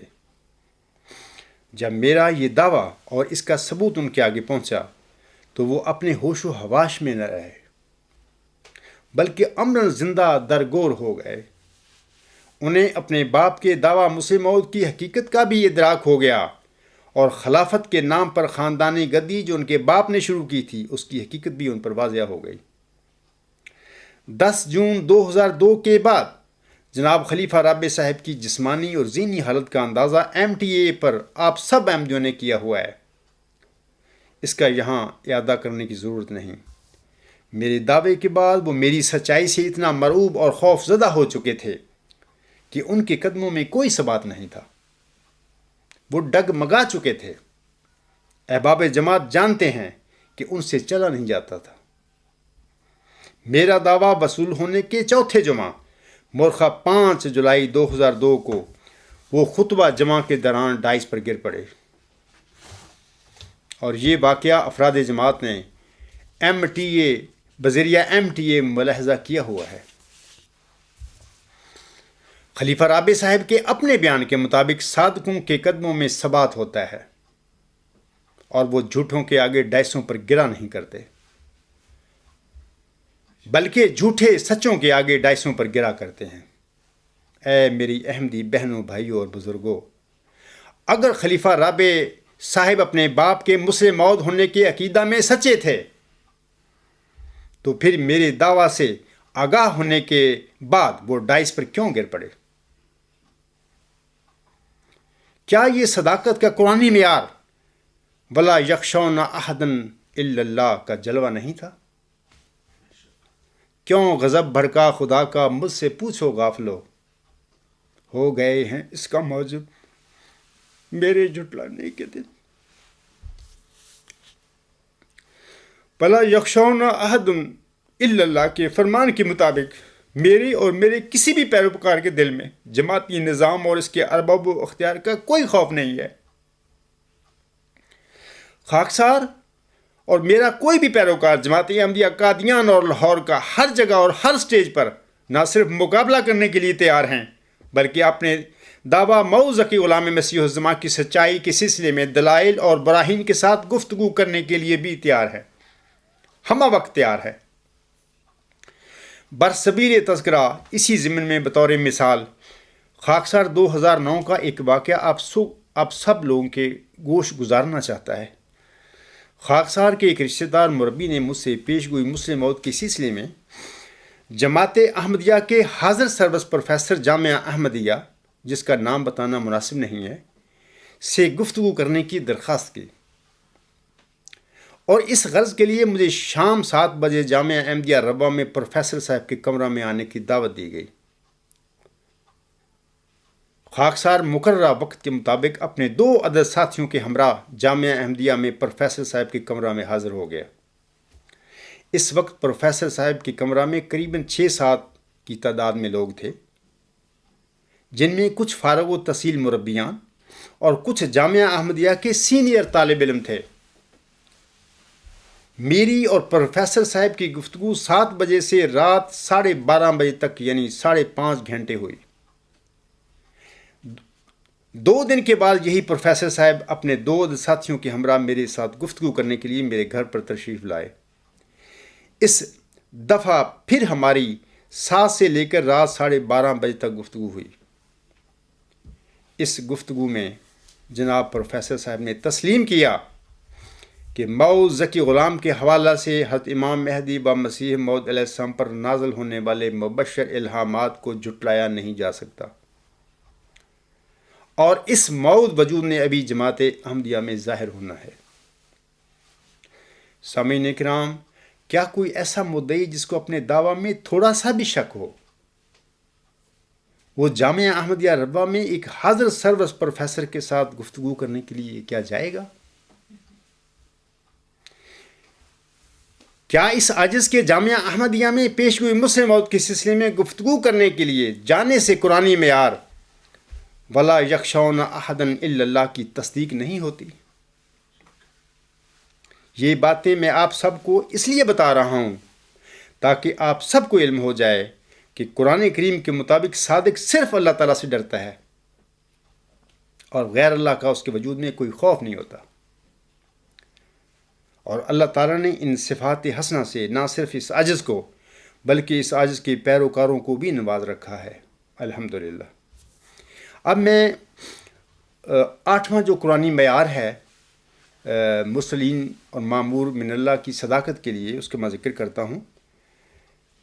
A: جب میرا یہ دعویٰ اور اس کا ثبوت ان کے آگے پہنچا تو وہ اپنے ہوش و حواس میں نہ رہے، بلکہ امراً زندہ درگور ہو گئے۔ انہیں اپنے باپ کے دعویٰ مسلم موعود کی حقیقت کا بھی ادراک ہو گیا، اور خلافت کے نام پر خاندانی گدی جو ان کے باپ نے شروع کی تھی اس کی حقیقت بھی ان پر واضح ہو گئی۔ 10 جون 2002 کے بعد جناب خلیفہ رابع صاحب کی جسمانی اور ذہنی حالت کا اندازہ MTA پر آپ سب احمدیوں نے کیا ہوا ہے، اس کا یہاں اعادہ کرنے کی ضرورت نہیں۔ میرے دعوے کے بعد وہ میری سچائی سے اتنا مرعوب اور خوف زدہ ہو چکے تھے کہ ان کے قدموں میں کوئی ثبات نہیں تھا، وہ ڈگمگا چکے تھے۔ احباب جماعت جانتے ہیں کہ ان سے چلا نہیں جاتا تھا۔ میرا دعویٰ وصول ہونے کے چوتھے جمعہ مورخہ 5 جولائی 2002 کو وہ خطبہ جمعہ کے دوران ڈائس پر گر پڑے، اور یہ واقعہ افراد جماعت نے بذریعہ MTA ملاحظہ کیا ہوا ہے۔ خلیفہ رابع صاحب کے اپنے بیان کے مطابق صادقوں کے قدموں میں ثبات ہوتا ہے، اور وہ جھوٹوں کے آگے ڈائسوں پر گرا نہیں کرتے، بلکہ جھوٹے سچوں کے آگے ڈائسوں پر گرا کرتے ہیں۔ اے میری احمدی بہنوں، بھائیوں اور بزرگوں، اگر خلیفہ رابع صاحب اپنے باپ کے مسلم موعود ہونے کے عقیدہ میں سچے تھے تو پھر میرے دعویٰ سے آگاہ ہونے کے بعد وہ ڈائس پر کیوں گر پڑے؟ کیا یہ صداقت کا قرآنی معیار وَلَا يَخْشَوْنَ أَحَدًا إِلَّا اللَّهَ کا جلوہ نہیں تھا؟ کیوں غضب بھڑکا خدا کا، مجھ سے پوچھو غافلو، ہو گئے ہیں اس کا موجب میرے جھٹلانے کے دن۔ وَلَا يَخْشَوْنَ أَحَدًا إِلَّا اللَّهَ کے فرمان کے مطابق میرے اور میرے کسی بھی پیروکار کے دل میں جماعتی نظام اور اس کے ارباب و اختیار کا کوئی خوف نہیں ہے۔ خاکسار اور میرا کوئی بھی پیروکار جماعت احمدیہ قادیان اور لاہور کا ہر جگہ اور ہر سٹیج پر نہ صرف مقابلہ کرنے کے لیے تیار ہیں، بلکہ اپنے دعویٰ موعود ذکی غلام مسیح الزماں کی سچائی کے سلسلے میں دلائل اور براہین کے ساتھ گفتگو کرنے کے لیے بھی تیار ہے، ہمہ وقت تیار ہے۔ برصغیر تذکرہ اسی ضمن میں بطور مثال خاکسار 2009 کا ایک واقعہ آپ سب لوگوں کے گوش گزارنا چاہتا ہے۔ خاکسار کے ایک رشتہ دار مربی نے مجھ سے پیش گوئی مسلم موعود کے سلسلے میں جماعت احمدیہ کے حاضر سربراہ پروفیسر جامعہ احمدیہ، جس کا نام بتانا مناسب نہیں ہے، سے گفتگو کرنے کی درخواست کی، اور اس غرض کے لیے مجھے شام 7 بجے جامعہ احمدیہ ربوہ میں پروفیسر صاحب کے کمرہ میں آنے کی دعوت دی گئی۔ خاکسار مقررہ وقت کے مطابق اپنے 2 عدد ساتھیوں کے ہمراہ جامعہ احمدیہ میں پروفیسر صاحب کے کمرہ میں حاضر ہو گیا۔ اس وقت پروفیسر صاحب کے کمرہ میں قریباً 6-7 کی تعداد میں لوگ تھے، جن میں کچھ فارغ و تحصیل مربیان اور کچھ جامعہ احمدیہ کے سینئر طالب علم تھے۔ میری اور پروفیسر صاحب کی گفتگو 7 بجے سے رات 12:30 بجے تک، یعنی 5.5 گھنٹے ہوئی۔ 2 دن کے بعد یہی پروفیسر صاحب اپنے 2 ساتھیوں کے ہمراہ میرے ساتھ گفتگو کرنے کے لیے میرے گھر پر تشریف لائے۔ اس دفعہ پھر ہماری 7 سے لے کر رات 12:30 بجے تک گفتگو ہوئی۔ اس گفتگو میں جناب پروفیسر صاحب نے تسلیم کیا کہ موعود ذکی غلام کے حوالہ سے حضرت امام مہدی و مسیح موعود علیہ السلام پر نازل ہونے والے مبشر الہامات کو جھٹلایا نہیں جا سکتا، اور اس موعود وجود نے ابھی جماعت احمدیہ میں ظاہر ہونا ہے۔ سامعین کرام، کیا کوئی ایسا مدعی جس کو اپنے دعویٰ میں تھوڑا سا بھی شک ہو، وہ جامعہ احمدیہ ربوہ میں ایک حاضر سربراہ پروفیسر کے ساتھ گفتگو کرنے کے لیے کیا جائے گا؟ کیا اس عاجز کے جامعہ احمدیہ میں پیش ہوئی مسلم موعود کے سلسلے میں گفتگو کرنے کے لیے جانے سے قرآنی معیار وَلَا يَخْشَوْنَ أَحَدًا إِلَّا اللَّهَ کی تصدیق نہیں ہوتی؟ یہ باتیں میں آپ سب کو اس لیے بتا رہا ہوں تاکہ آپ سب کو علم ہو جائے کہ قرآن کریم کے مطابق صادق صرف اللہ تعالیٰ سے ڈرتا ہے اور غیر اللہ کا اس کے وجود میں کوئی خوف نہیں ہوتا۔ اور اللہ تعالیٰ نے ان صفات حسنہ سے نہ صرف اس عجز کو بلکہ اس عجز کے پیروکاروں کو بھی نواز رکھا ہے، الحمدللہ۔ اب میں 8واں جو قرآنی معیار ہے مرسلین اور مامور من اللہ کی صداقت کے لیے، اس کا میں ذکر کرتا ہوں۔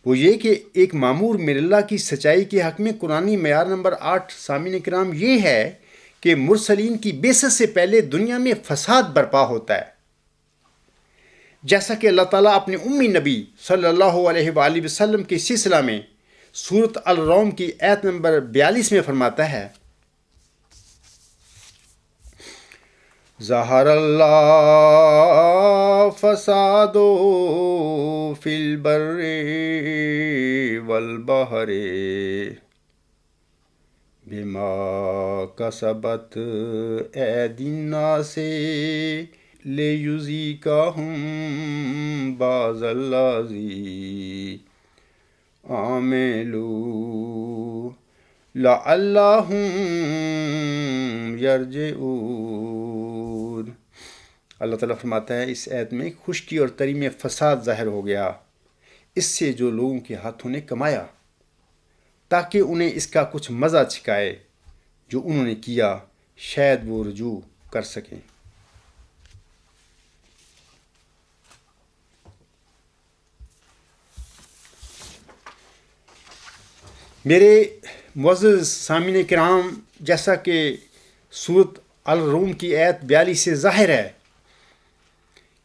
A: وہ یہ کہ ایک مامور من اللہ کی سچائی کے حق میں قرآنی معیار نمبر 8 سامعین کرام یہ ہے کہ مرسلین کی بعثت سے پہلے دنیا میں فساد برپا ہوتا ہے، جیسا کہ اللہ تعالیٰ اپنے امی نبی صلی اللہ علیہ وآلہ وسلم کے سلسلہ میں سورۃ الروم کی آیت نمبر 42 میں فرماتا ہے، ظہر اللہ فساد فی البر والبحر بما کسبت ایدی الناس لیذیقہم بعض الذی عملوا لعلہم یرجعون۔ اللہ تعالیٰ فرماتا ہے اس آیت میں خشکی اور تری میں فساد ظاہر ہو گیا اس سے جو لوگوں کے ہاتھوں نے کمایا، تاکہ انہیں اس کا کچھ مزہ چکھائے جو انہوں نے کیا، شاید وہ رجوع کر سکیں۔ میرے معزز سامعین کرام، جیسا کہ سورۃ الروم کی آیت 42 سے ظاہر ہے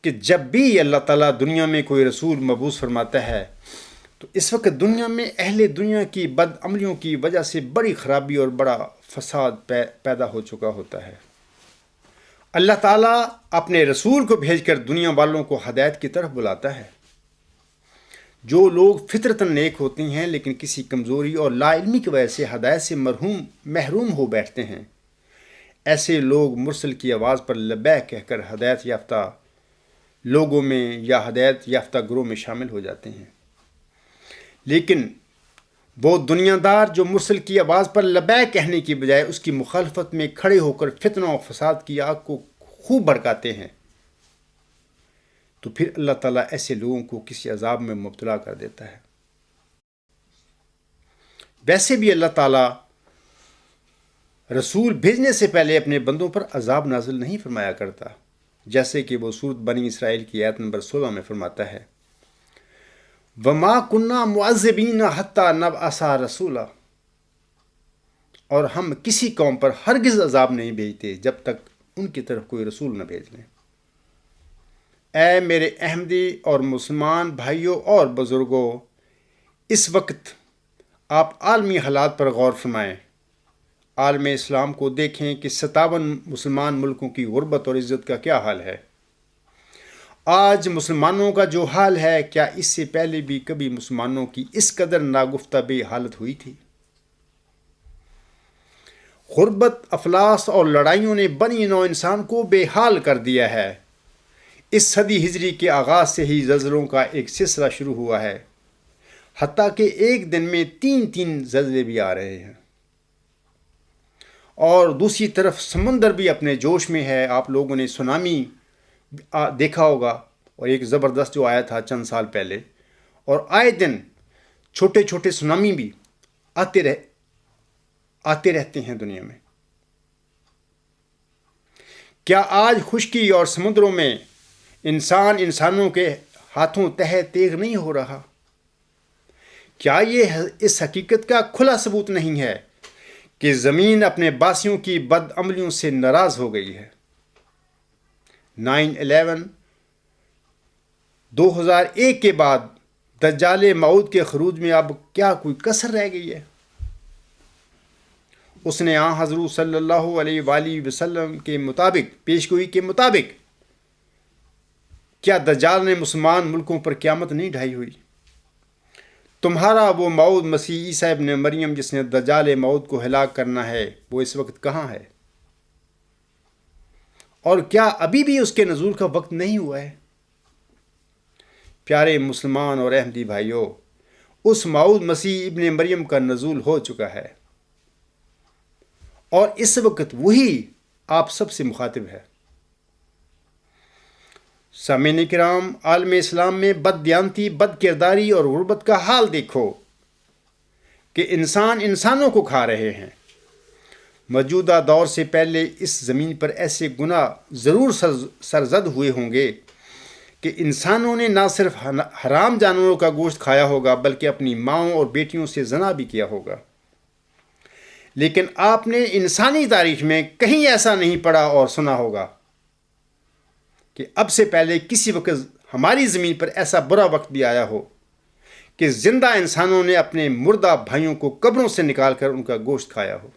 A: کہ جب بھی اللہ تعالیٰ دنیا میں کوئی رسول مبعوث فرماتا ہے تو اس وقت دنیا میں اہل دنیا کی بد عملیوں کی وجہ سے بڑی خرابی اور بڑا فساد پیدا ہو چکا ہوتا ہے۔ اللہ تعالیٰ اپنے رسول کو بھیج کر دنیا والوں کو ہدایت کی طرف بلاتا ہے۔ جو لوگ فطرتاً نیک ہوتے ہیں لیکن کسی کمزوری اور لا علمی کی وجہ سے ہدایت سے محروم ہو بیٹھتے ہیں، ایسے لوگ مرسل کی آواز پر لبیک کہہ کر ہدایت یافتہ لوگوں میں یا ہدایت یافتہ گروہ میں شامل ہو جاتے ہیں۔ لیکن وہ دنیا دار جو مرسل کی آواز پر لبیک کہنے کی بجائے اس کی مخالفت میں کھڑے ہو کر فتنہ و فساد کی آگ کو خوب بھڑکاتے ہیں، تو پھر اللہ تعالیٰ ایسے لوگوں کو کسی عذاب میں مبتلا کر دیتا ہے۔ ویسے بھی اللہ تعالیٰ رسول بھیجنے سے پہلے اپنے بندوں پر عذاب نازل نہیں فرمایا کرتا، جیسے کہ وہ سورۃ بنی اسرائیل کی آیت نمبر 16 میں فرماتا ہے، وَمَا كُنَّا مُعَذِّبِينَ حَتَّى نَبْعَثَ رَسُولًا، اور ہم کسی قوم پر ہرگز عذاب نہیں بھیجتے جب تک ان کی طرف کوئی رسول نہ بھیج لیں۔ اے میرے احمدی اور مسلمان بھائیوں اور بزرگوں، اس وقت آپ عالمی حالات پر غور فرمائیں۔ عالم اسلام کو دیکھیں کہ 57 مسلمان ملکوں کی غربت اور عزت کا کیا حال ہے۔ آج مسلمانوں کا جو حال ہے، کیا اس سے پہلے بھی کبھی مسلمانوں کی اس قدر ناگفتہ بے حالت ہوئی تھی؟ غربت، افلاس اور لڑائیوں نے بنی نوع انسان کو بے حال کر دیا ہے۔ اس صدی ہجری کے آغاز سے ہی زلزلوں کا ایک سلسلہ شروع ہوا ہے، حتیٰ کہ ایک دن میں 3 زلزلے بھی آ رہے ہیں۔ اور دوسری طرف سمندر بھی اپنے جوش میں ہے۔ آپ لوگوں نے سونامی دیکھا ہوگا، اور ایک زبردست جو آیا تھا چند سال پہلے، اور آئے دن چھوٹے چھوٹے سونامی بھی آتے رہتے ہیں دنیا میں۔ کیا آج خشکی اور سمندروں میں انسانوں کے ہاتھوں تہہ تیغ نہیں ہو رہا؟ کیا یہ اس حقیقت کا کھلا ثبوت نہیں ہے کہ زمین اپنے باسیوں کی بد عملیوں سے ناراض ہو گئی ہے؟ 9/11 2001 کے بعد دجال موعود کے خروج میں اب کیا کوئی کسر رہ گئی ہے؟ اس نے حضور صلی اللہ علیہ وآلہ وسلم کے مطابق پیشگوئی کے مطابق کیا دجال نے مسلمان ملکوں پر قیامت نہیں ڈھائی ہوئی؟ تمہارا وہ موعود مسیح عیسیٰ ابن مریم جس نے دجال موعود کو ہلاک کرنا ہے، وہ اس وقت کہاں ہے؟ اور کیا ابھی بھی اس کے نزول کا وقت نہیں ہوا ہے؟ پیارے مسلمان اور احمدی بھائیوں، اس موعود مسیح ابن مریم کا نزول ہو چکا ہے اور اس وقت وہی آپ سب سے مخاطب ہے۔ سامعین کرام، عالم اسلام میں بد دیانتی، بد کرداری اور غربت کا حال دیکھو کہ انسان انسانوں کو کھا رہے ہیں۔ موجودہ دور سے پہلے اس زمین پر ایسے گناہ ضرور سرزد ہوئے ہوں گے کہ انسانوں نے نہ صرف حرام جانوروں کا گوشت کھایا ہوگا بلکہ اپنی ماؤں اور بیٹیوں سے زنا بھی کیا ہوگا۔ لیکن آپ نے انسانی تاریخ میں کہیں ایسا نہیں پڑھا اور سنا ہوگا کہ اب سے پہلے کسی وقت ہماری زمین پر ایسا برا وقت بھی آیا ہو کہ زندہ انسانوں نے اپنے مردہ بھائیوں کو قبروں سے نکال کر ان کا گوشت کھایا ہو،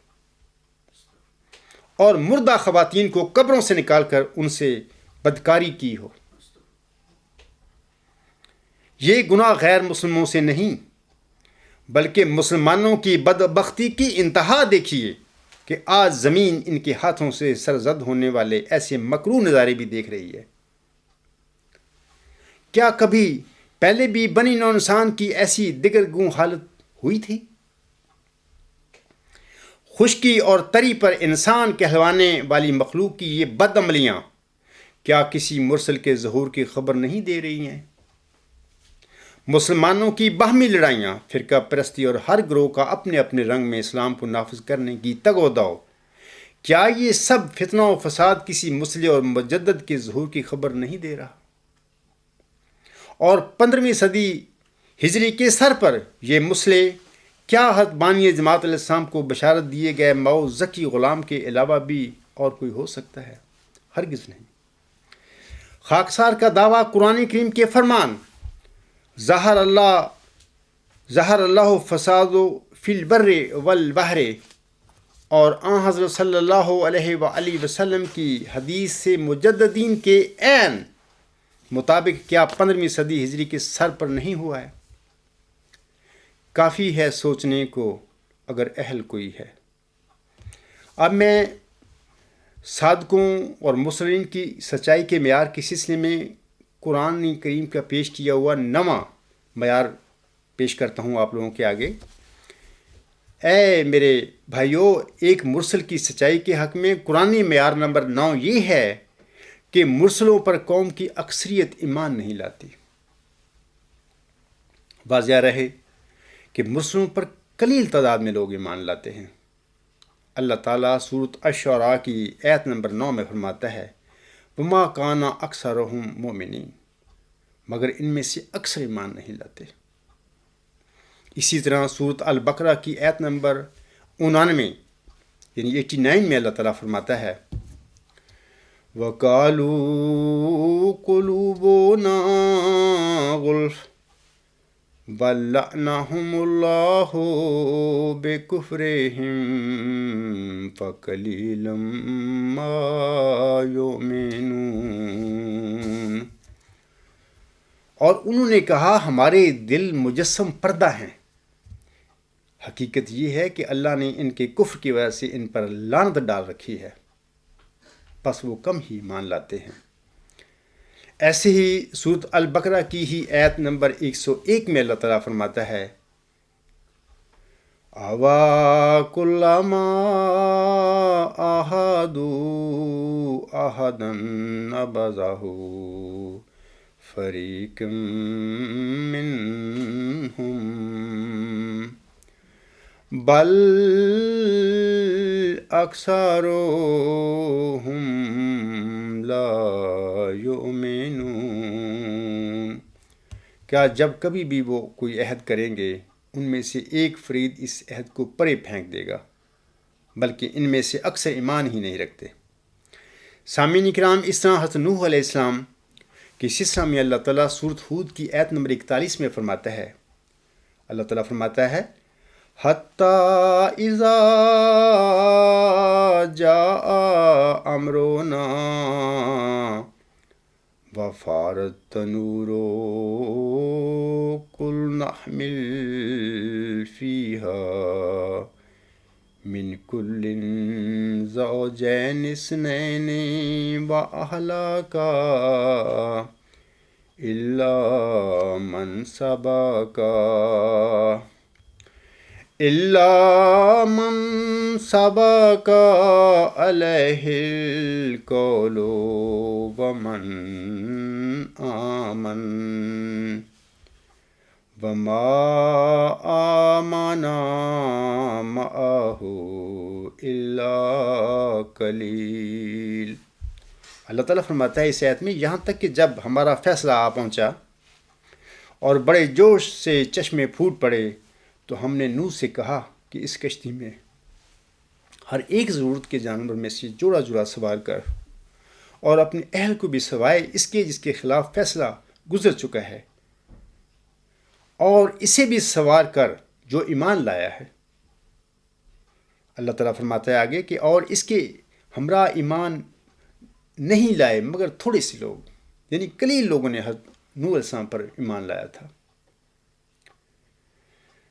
A: اور مردہ خواتین کو قبروں سے نکال کر ان سے بدکاری کی ہو۔ یہ گناہ غیر مسلموں سے نہیں بلکہ مسلمانوں کی بدبختی کی انتہا دیکھیے کہ آج زمین ان کے ہاتھوں سے سرزد ہونے والے ایسے مکروہ نظارے بھی دیکھ رہی ہے۔ کیا کبھی پہلے بھی بنی نوع انسان کی ایسی دگرگوں حالت ہوئی تھی؟ خشکی اور تری پر انسان کہلوانے والی مخلوق کی یہ بد عملیاں کیا کسی مرسل کے ظہور کی خبر نہیں دے رہی ہیں؟ مسلمانوں کی باہمی لڑائیاں، فرقہ پرستی اور ہر گروہ کا اپنے اپنے رنگ میں اسلام کو نافذ کرنے کی تگ و دو، کیا یہ سب فتنہ و فساد کسی مصلح اور مجدد کے ظہور کی خبر نہیں دے رہا؟ اور 15ویں صدی ہجری کے سر پر یہ مصلح کیا حضرت بانی جماعت علیہ السلام کو بشارت دیے گئے موعود ذکی غلام کے علاوہ بھی اور کوئی ہو سکتا ہے؟ ہرگز نہیں۔ خاکسار کا دعویٰ قرآن کریم کے فرمان ظہر اللہ فساد فی البر والبحر اور آن حضرت صلی اللہ علیہ وآلہ وسلم کی حدیث سے مجددین کے عین مطابق کیا 15ویں صدی ہجری کے سر پر نہیں ہوا ہے؟ کافی ہے سوچنے کو اگر اہل کوئی ہے۔ اب میں صادقوں اور مصرین کی سچائی کے معیار کے سلسلے میں قرآن کریم کا پیش کیا ہوا نواں معیار پیش کرتا ہوں آپ لوگوں کے آگے۔ اے میرے بھائیوں، ایک مرسل کی سچائی کے حق میں قرآنی معیار نمبر 9 یہ ہے کہ مرسلوں پر قوم کی اکثریت ایمان نہیں لاتی۔ واضح رہے کہ مرسلوں پر قلیل تعداد میں لوگ ایمان لاتے ہیں۔ اللہ تعالیٰ سورۃ الشعراء کی آیت نمبر 9 میں فرماتا ہے وَمَا كَانَ أَكْثَرُهُم مُؤْمِنِينَ، مگر ان میں سے اکثر ایمان نہیں لاتے۔ اسی طرح سورۃ البقرہ کی آیت نمبر 99 یعنی 89 میں اللہ تعالیٰ فرماتا ہے وَقَالُوا قُلُوبُنَا غُلْفٌ بَل لَّعَنَهُمُ اللَّهُ بِكُفْرِهِمْ فَقَلِيلًا مَّا يُؤْمِنُونَ۔ اور انہوں نے کہا ہمارے دل مجسم پردہ ہیں۔ حقیقت یہ ہے کہ اللہ نے ان کے کفر کی وجہ سے ان پر لعنت ڈال رکھی ہے، بس وہ کم ہی مان لاتے ہیں۔ ایسے ہی سورۃ البقرہ کی ہی آیت نمبر 101 میں اللہ تعالیٰ فرماتا ہے أَوَكُلَّمَا عَاهَدُوا عَهْدًا نَبَذَهُ فَرِيقٌ مِّنْهُمْ بَلْ أَكْثَرُهُمْ لَا يُؤْمِنُونَ۔ کیا جب کبھی بھی وہ کوئی عہد کریں گے ان میں سے ایک فرید اس عہد کو پرے پھینک دے گا، بلکہ ان میں سے اکثر ایمان ہی نہیں رکھتے۔ سامعین کرام، اس طرح حضرت نوح علیہ السلام کے سلسلہ میں اللہ تعالیٰ سورۃ ہود کی آیت نمبر 41 میں فرماتا ہے، اللہ تعالیٰ فرماتا ہے حَتَّى إِذَا جَاءَ أَمْرُنَا وَفَارَ التَّنُّورُ قُلْنَا احْمِلْ فِيهَا مِنْ كُلٍّ زَوْجَيْنِ اثْنَيْنِ وَأَهْلَكَ إلا من سبق إلا من سبق عليه القول ومن آمن وما آمن معه إلا قليل۔ اللہ تعالیٰ فرماتا ہے اس آیت میں، یہاں تک کہ جب ہمارا فیصلہ آ پہنچا اور بڑے جوش سے چشمے پھوٹ پڑے تو ہم نے نوح سے کہا کہ اس کشتی میں ہر ایک ضرورت کے جانور میں سے جوڑا جوڑا سوار کر، اور اپنے اہل کو بھی سوائے اس کے جس کے خلاف فیصلہ گزر چکا ہے، اور اسے بھی سوار کر جو ایمان لایا ہے۔ اللہ تعالیٰ فرماتا ہے آگے کہ اور اس کے ہمراہ ایمان نہیں لائے مگر تھوڑے سے لوگ، یعنی قلیل لوگوں نے حضرت نوح علیہ السلام پر ایمان لایا تھا۔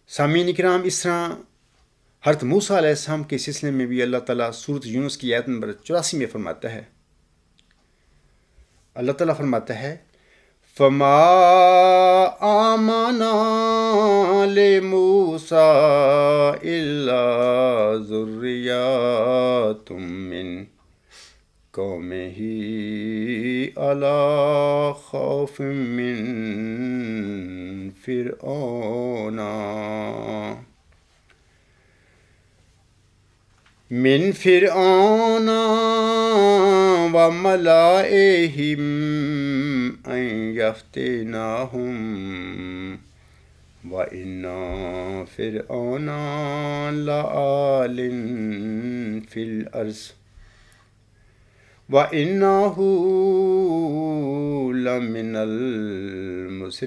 A: سامعین کرام، اس طرح حضرت موسیٰ علیہ السلام کے سلسلے میں بھی اللہ تعالیٰ سورۃ یونس کی آیت نمبر 84 میں فرماتا ہے، اللہ تعالیٰ فرماتا ہے فما آمن لموسیٰ الا ذریۃ من قومہ علی خوف من فرعون وملئهم ان یفتناہم وَإِنَّ فِرْعَوْنَ لَعَالٍ فِي الْأَرْضِ وَإِنَّهُ لَمِنَ الْمُسْرِفِينَ۔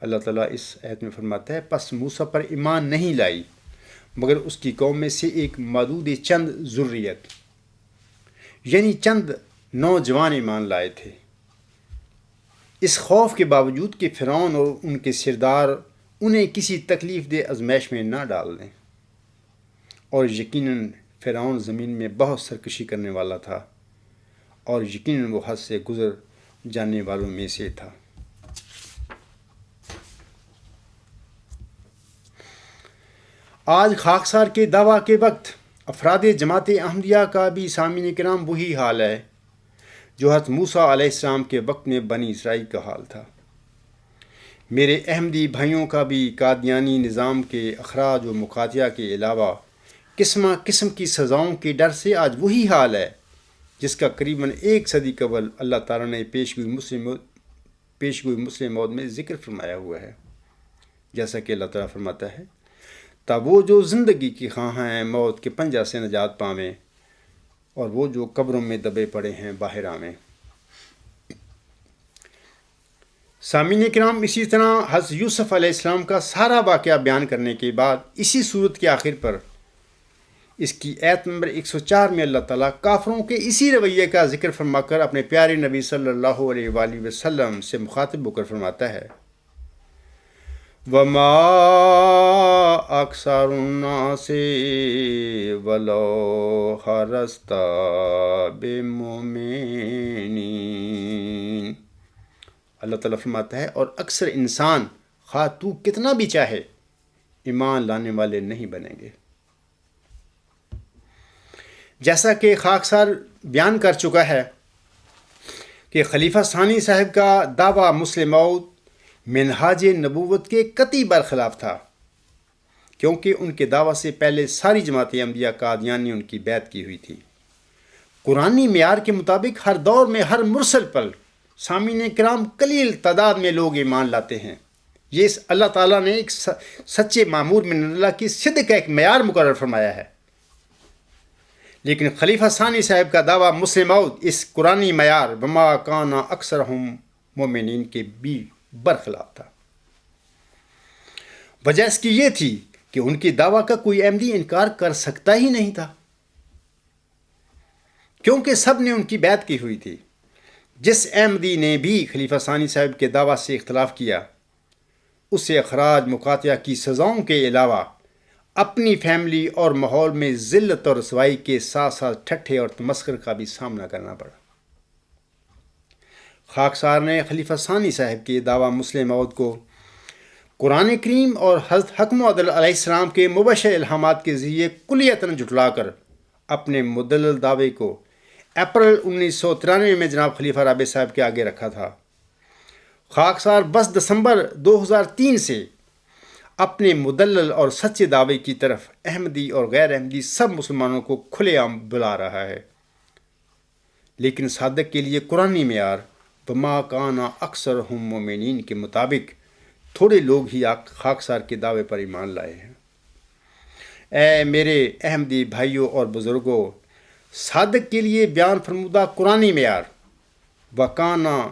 A: اللہ تعالیٰ اس آیت میں فرماتا ہے پس موسیٰ پر ایمان نہیں لائی مگر اس کی قوم میں سے ایک معدود چند ذریت، یعنی چند نوجوان ایمان لائے تھے، اس خوف کے باوجود کہ فرعون اور ان کے سردار انہیں کسی تکلیف دہ آزمائش میں نہ ڈال دیں، اور یقیناً فرعون زمین میں بہت سرکشی کرنے والا تھا، اور یقیناً وہ حد سے گزر جانے والوں میں سے تھا۔ آج خاکسار کے دعویٰ کے وقت افراد جماعت احمدیہ کا بھی سامعین کرام وہی حال ہے جو حضرت موسیٰ علیہ السلام کے وقت میں بنی اسرائیل کا حال تھا۔ میرے احمدی بھائیوں کا بھی قادیانی نظام کے اخراج و مقاطعہ کے علاوہ قسم قسم کی سزاؤں کے ڈر سے آج وہی حال ہے جس کا قریباً 1 صدی قبل اللہ تعالیٰ نے پیشگوئی مسلم موت میں ذکر فرمایا ہوا ہے، جیسا کہ اللہ تعالیٰ فرماتا ہے تب وہ جو زندگی کی خواہاں ہیں موت کے پنجہ سے نجات پاویں، اور وہ جو قبروں میں دبے پڑے ہیں باہر آویں۔ سامعین کرام، اسی طرح حضرت یوسف علیہ السلام کا سارا واقعہ بیان کرنے کے بعد اسی صورت کے آخر پر اس کی آیت نمبر 104 میں اللہ تعالیٰ کافروں کے اسی رویے کا ذکر فرما کر اپنے پیارے نبی صلی اللہ علیہ وآلہ وسلم سے مخاطب ہو کر فرماتا ہے وَمَا أَكْثَرُ النَّاسِ وَلَوْ حَرَصْتَ بِمُؤْمِنِينَ۔ اللہ تعالیٰ فرماتا ہے اور اکثر انسان خواہ تو کتنا بھی چاہے ایمان لانے والے نہیں بنیں گے۔ جیسا کہ خاکسار بیان کر چکا ہے کہ خلیفہ ثانی صاحب کا دعویٰ مسلم موعود منہاج نبوت کے قطعی برخلاف تھا، کیونکہ ان کے دعویٰ سے پہلے ساری جماعت احمدیہ قادیان نے ان کی بیعت کی ہوئی تھی۔ قرآنی معیار کے مطابق ہر دور میں ہر مرسل پر سامعین کرام قلیل تعداد میں لوگ ایمان لاتے ہیں۔ یہ اللہ تعالیٰ نے ایک سچے معمور من اللہ کی صدق کا ایک معیار مقرر فرمایا ہے، لیکن خلیفہ ثانی صاحب کا دعویٰ مسلم موعود اس قرآنی معیار وما کان اکثرہم مومنین کے بھی برخلاف تھا۔ وجہ اس کی یہ تھی کہ ان کے دعویٰ کا کوئی احمدی انکار کر سکتا ہی نہیں تھا، کیونکہ سب نے ان کی بیعت کی ہوئی تھی۔ جس احمدی نے بھی خلیفہ ثانی صاحب کے دعویٰ سے اختلاف کیا اسے اخراج مقاطعہ کی سزاؤں کے علاوہ اپنی فیملی اور ماحول میں ذلت اور رسوائی کے ساتھ ساتھ ٹھٹھے اور تمسخر کا بھی سامنا کرنا پڑا۔ خاکسار نے خلیفہ ثانی صاحب کے دعویٰ مسلم موعود کو قرآن کریم اور حضرت حکم عدل علیہ السلام کے مبشر الہامات کے ذریعے کلیتاً جھٹلا کر اپنے مدلل دعوے کو اپریل 1993 میں جناب خلیفہ رابع صاحب کے آگے رکھا تھا۔ خاکسار بس دسمبر 2003 سے اپنے مدلل اور سچے دعوے کی طرف احمدی اور غیر احمدی سب مسلمانوں کو کھلے عام بلا رہا ہے، لیکن صادق کے لیے قرآنی معیار وما کان اکثرہم مومنین کے مطابق تھوڑے لوگ ہی خاکسار کے دعوے پر ایمان لائے ہیں۔ اے میرے احمدی بھائیوں اور بزرگوں، صادق کے لیے بیان فرمودہ قرآنی معیار وکانا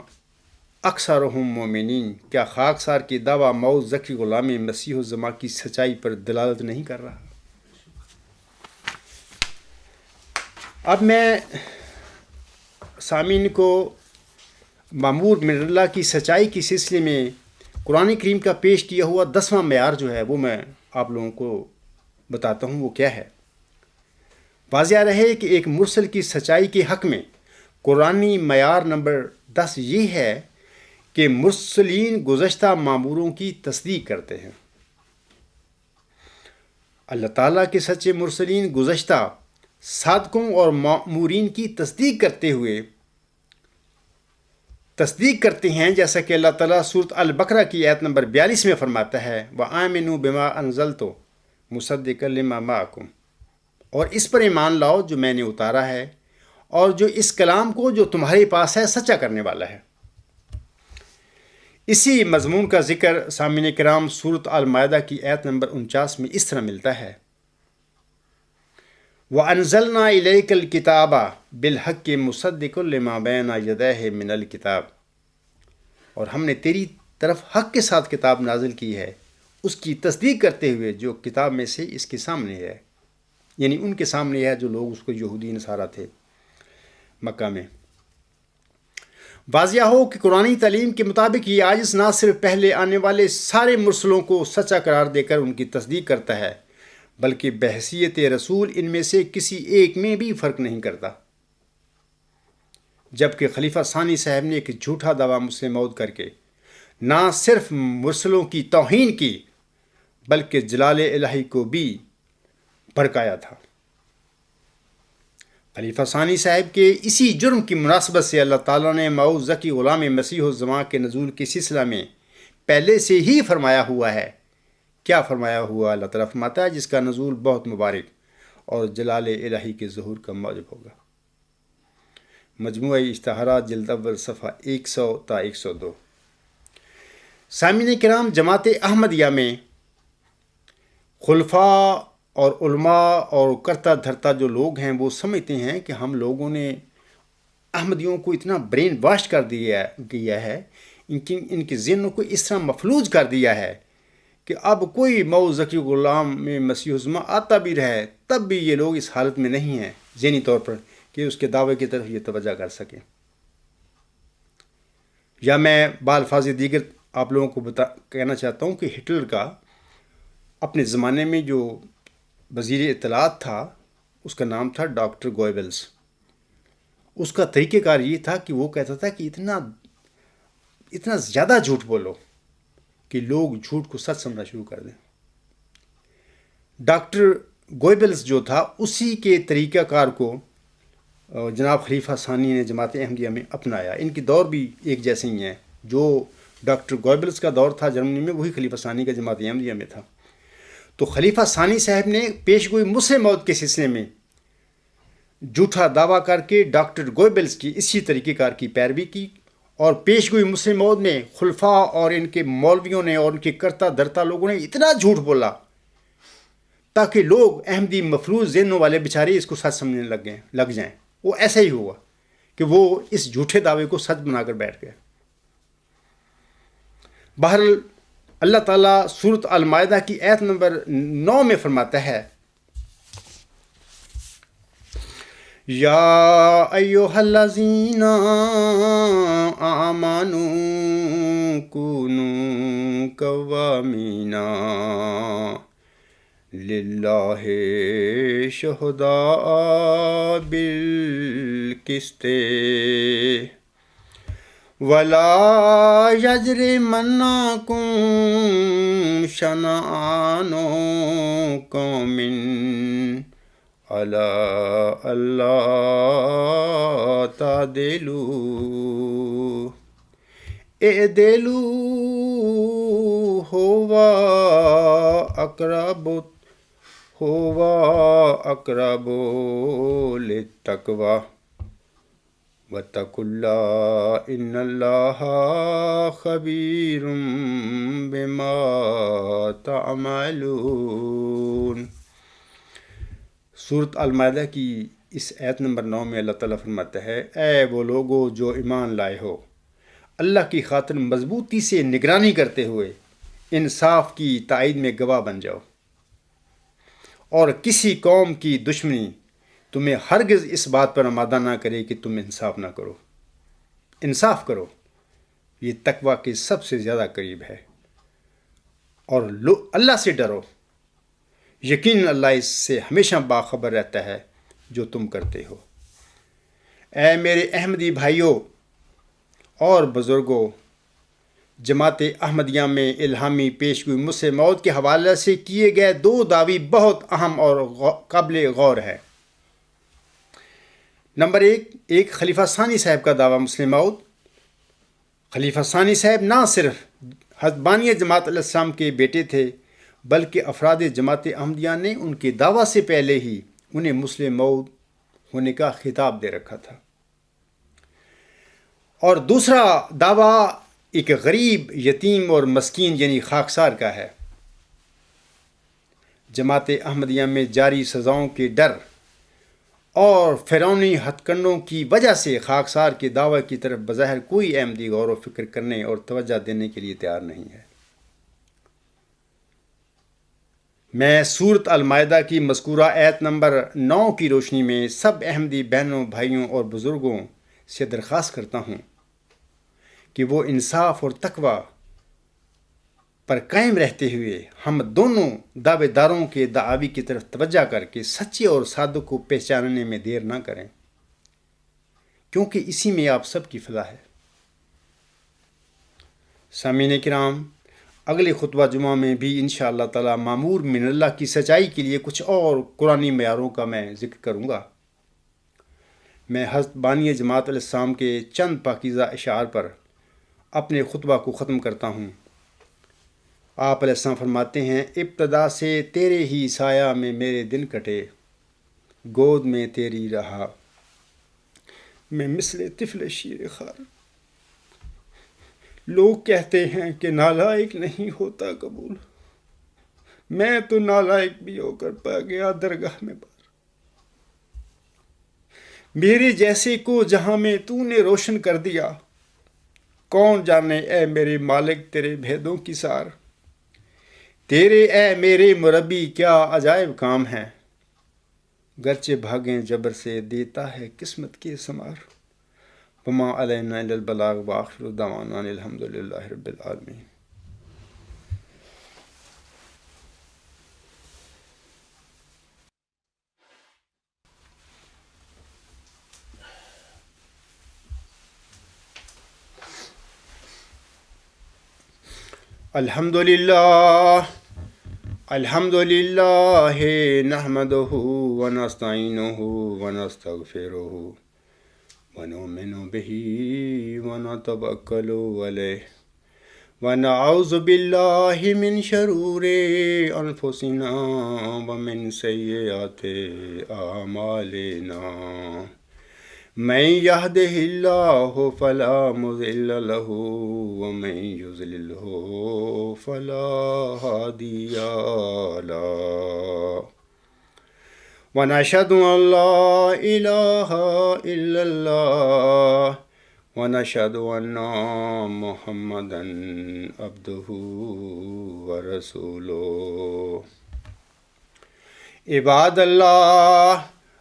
A: اکثرہم مومنین کیا خاکسار کی دعویٰ موعود ذکی غلام مسیح الزماں کی سچائی پر دلالت نہیں کر رہا؟ اب میں سامعین کو مامور من اللہ کی سچائی کے سلسلے میں قرآن کریم کا پیش کیا ہوا 10واں معیار جو ہے وہ میں آپ لوگوں کو بتاتا ہوں وہ کیا ہے۔ واضح رہے کہ ایک مرسل کی سچائی کے حق میں قرآنی معیار نمبر 10 یہ ہے کہ مرسلین گزشتہ ماموروں کی تصدیق کرتے ہیں۔ اللہ تعالیٰ کے سچے مرسلین گزشتہ صادقوں اور مامورین کی تصدیق کرتے ہیں، جیسا کہ اللہ تعالیٰ سورۃ البقرہ کی آیت نمبر 42 میں فرماتا ہے وَآمِنُوا بِمَا أَنزَلْتُ مُصَدِّقًا لِمَا مَعَكُمْ، اور اس پر ایمان لاؤ جو میں نے اتارا ہے اور جو اس کلام کو جو تمہارے پاس ہے سچا کرنے والا ہے۔ اسی مضمون کا ذکر سامعین کرام سورۃ المائدہ کی آیت نمبر 49 میں اس طرح ملتا ہے وَأَنزَلْنَا إِلَيْكَ الْكِتَابَ بِالْحَقِّ مُصَدِّقًا لِمَا بَيْنَ يَدَيْهِ مِنَ الْكِتَابِ، اور ہم نے تیری طرف حق کے ساتھ کتاب نازل کی ہے اس کی تصدیق کرتے ہوئے جو کتاب میں سے اس کے سامنے ہے، یعنی ان کے سامنے ہے جو لوگ اس کو یہودی نصارہ تھے مکہ میں۔ واضح ہو کہ قرآنی تعلیم کے مطابق یہ عاجز نہ صرف پہلے آنے والے سارے مرسلوں کو سچا قرار دے کر ان کی تصدیق کرتا ہے بلکہ بحیثیت رسول ان میں سے کسی ایک میں بھی فرق نہیں کرتا، جبکہ خلیفہ ثانی صاحب نے ایک جھوٹا دعویٰ مسلم موعود کر کے نہ صرف مرسلوں کی توہین کی بلکہ جلال الہی کو بھی بھڑکایا تھا۔ خلیفہ ثانی صاحب کے اسی جرم کی مناسبت سے اللہ تعالیٰ نے موعود ذکی غلام مسیح الزماں کے نزول کے سلسلہ میں پہلے سے ہی فرمایا ہوا ہے۔ کیا فرمایا ہوا؟ اللہ تعالیٰ فرماتا ہے جس کا نزول بہت مبارک اور جلال الہی کے ظہور کا موجب ہوگا۔ مجموعہ اشتہارات جلد اول صفحہ 100 تا 102۔ سامعین کرام، جماعت احمدیہ میں خلفاء اور علماء اور کرتا دھرتا جو لوگ ہیں وہ سمجھتے ہیں کہ ہم لوگوں نے احمدیوں کو اتنا برین واش کر دیا ہے، ان کے ذہنوں کو اس طرح مفلوج کر دیا ہے کہ اب کوئی موعود ذکی غلام میں مسیح الزماں آتا بھی رہے تب بھی یہ لوگ اس حالت میں نہیں ہیں ذہنی طور پر کہ اس کے دعوے کی طرف یہ توجہ کر سکیں۔ یا میں بالفاظ دیگر آپ لوگوں کو کہنا چاہتا ہوں کہ ہٹلر کا اپنے زمانے میں جو وزیر اطلاعات تھا اس کا نام تھا ڈاکٹر گوئبلز۔ اس کا طریقہ کار یہ تھا کہ وہ کہتا تھا کہ اتنا زیادہ جھوٹ بولو کہ لوگ جھوٹ کو سچ سمجھنا شروع کر دیں۔ ڈاکٹر گوئبلز جو تھا اسی کے طریقہ کار کو جناب خلیفہ ثانی نے جماعت احمدیہ میں اپنایا۔ ان کی دور بھی ایک جیسے ہی ہیں، جو ڈاکٹر گوئبلز کا دور تھا جرمنی میں وہی خلیفہ ثانی کا جماعت احمدیہ میں تھا۔ تو خلیفہ ثانی صاحب نے پیش گوئی مسلم موت کے سلسلے میں جھوٹا دعویٰ کر کے ڈاکٹر گوئبلز کی اسی طریقہ کار کی پیروی کی، اور پیش گوئی مسلم موت میں خلفاء اور ان کے مولویوں نے اور ان کے کرتا درتا لوگوں نے اتنا جھوٹ بولا تاکہ لوگ احمدی مفروض ذہنوں والے بیچارے اس کو سچ سمجھنے لگ جائیں۔ وہ ایسا ہی ہوا کہ وہ اس جھوٹے دعوے کو سچ بنا کر بیٹھ گئے۔ بہرحال اللہ تعالیٰ سورۃ المائدہ کی آیت نمبر 9 میں فرماتا ہے یا ایھا الذین آمنوا کونوا قوامین للہ شہداء بالقسط ولا یجرمنکم شنآن قوم علی الا تعدلوا اعدلوا هو اقرب للتقوی واتقوا اللہ ان اللہ خبیر بما تعملون۔ سورۃ المائدہ کی اس آیت نمبر 9 میں اللہ تعالیٰ فرماتا ہے، اے وہ لوگو جو ایمان لائے ہو، اللہ کی خاطر مضبوطی سے نگرانی کرتے ہوئے انصاف کی تائید میں گواہ بن جاؤ، اور کسی قوم کی دشمنی تمہیں ہرگز اس بات پر آمادہ نہ کرے کہ تم انصاف نہ کرو۔ انصاف کرو، یہ تقوی کے سب سے زیادہ قریب ہے، اور اللہ سے ڈرو، یقین اللہ اس سے ہمیشہ باخبر رہتا ہے جو تم کرتے ہو۔ اے میرے احمدی بھائیوں اور بزرگوں، جماعت احمدیہ میں الہامی پیشگوئی مسلم موعود کے حوالے سے کیے گئے 2 دعوی بہت اہم اور قابل غور ہے۔ نمبر 1، خلیفہ ثانی صاحب کا دعویٰ مسلم موعود۔ خلیفہ ثانی صاحب نہ صرف حضرت بانی جماعت علیہ السلام کے بیٹے تھے، بلکہ افراد جماعت احمدیہ نے ان کے دعویٰ سے پہلے ہی انہیں مسلم موعود ہونے کا خطاب دے رکھا تھا۔ اور دوسرا دعویٰ ایک غریب، یتیم اور مسکین یعنی خاکسار کا ہے۔ جماعت احمدیہ میں جاری سزاؤں کے ڈر اور فرعونی ہتھ کنڈوں کی وجہ سے خاکسار کے دعوے کی طرف بظاہر کوئی احمدی غور و فکر کرنے اور توجہ دینے کے لیے تیار نہیں ہے۔ میں سورۃ المائدہ کی مذکورہ آیت نمبر 9 کی روشنی میں سب احمدی بہنوں، بھائیوں اور بزرگوں سے درخواست کرتا ہوں کہ وہ انصاف اور تقوی پر قائم رہتے ہوئے ہم دونوں دعوے داروں کے دعاوی کی طرف توجہ کر کے سچے اور صادق کو پہچاننے میں دیر نہ کریں، کیونکہ اسی میں آپ سب کی فلاح ہے۔ سامعین کرام، اگلے خطبہ جمعہ میں بھی انشاءاللہ تعالی مامور من اللہ کی سچائی کے لیے کچھ اور قرآنی معیاروں کا میں ذکر کروں گا۔ میں حضرت بانی جماعت علیہ السلام کے چند پاکیزہ اشعار پر اپنے خطبہ کو ختم کرتا ہوں۔ آپ علیہ السلام فرماتے ہیں، ابتدا سے تیرے ہی سایہ میں میرے دن کٹے، گود میں تیری رہا میں مثل طفل شیر خار۔ لوگ کہتے ہیں کہ نالائق نہیں ہوتا قبول، میں تو نالائق بھی ہو کر پا گیا درگاہ میں بار۔ میرے جیسے کو جہاں میں تو نے روشن کر دیا، کون جانے اے میرے مالک تیرے بھیدوں کی سار۔ تیرے اے میرے مربی کیا عجائب کام ہیں، گرچہ بھاگیں جبر سے دیتا ہے قسمت کے ثمار۔ وما علینا الا البلاغ وآخر دعوانا الحمد للہ رب العالمین۔ الحمد للہ نحمدہ ونستعینہ ونستغفرہ ونؤمن بہ ونتوکل علیہ ونعوذ باللہ من شرور انفسنا ومن سیئات اعمالنا، من یہدہ اللہ فلا مضل لہ ومن یضللہ فلا ہادی لہ، ونشہد ان لا الہ الا اللہ ونشہد ان محمدا عبدہ ورسولہ۔ عباد اللہ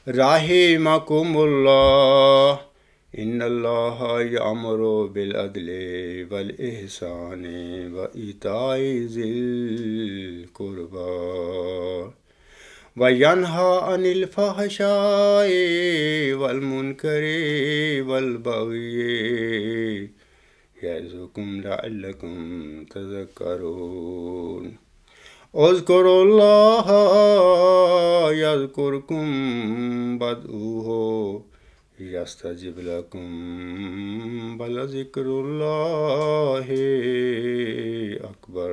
A: رحمکم اللہ، ان اللہ یأمر بالعدل والاحسان وایتاء ذی القربی وینہی عن الفحشاء والمنکر والبغی يعظكم لعلكم تذكرون اذكروا الله يذكركم وادعوه يستجب لكم ولذكر الله أكبر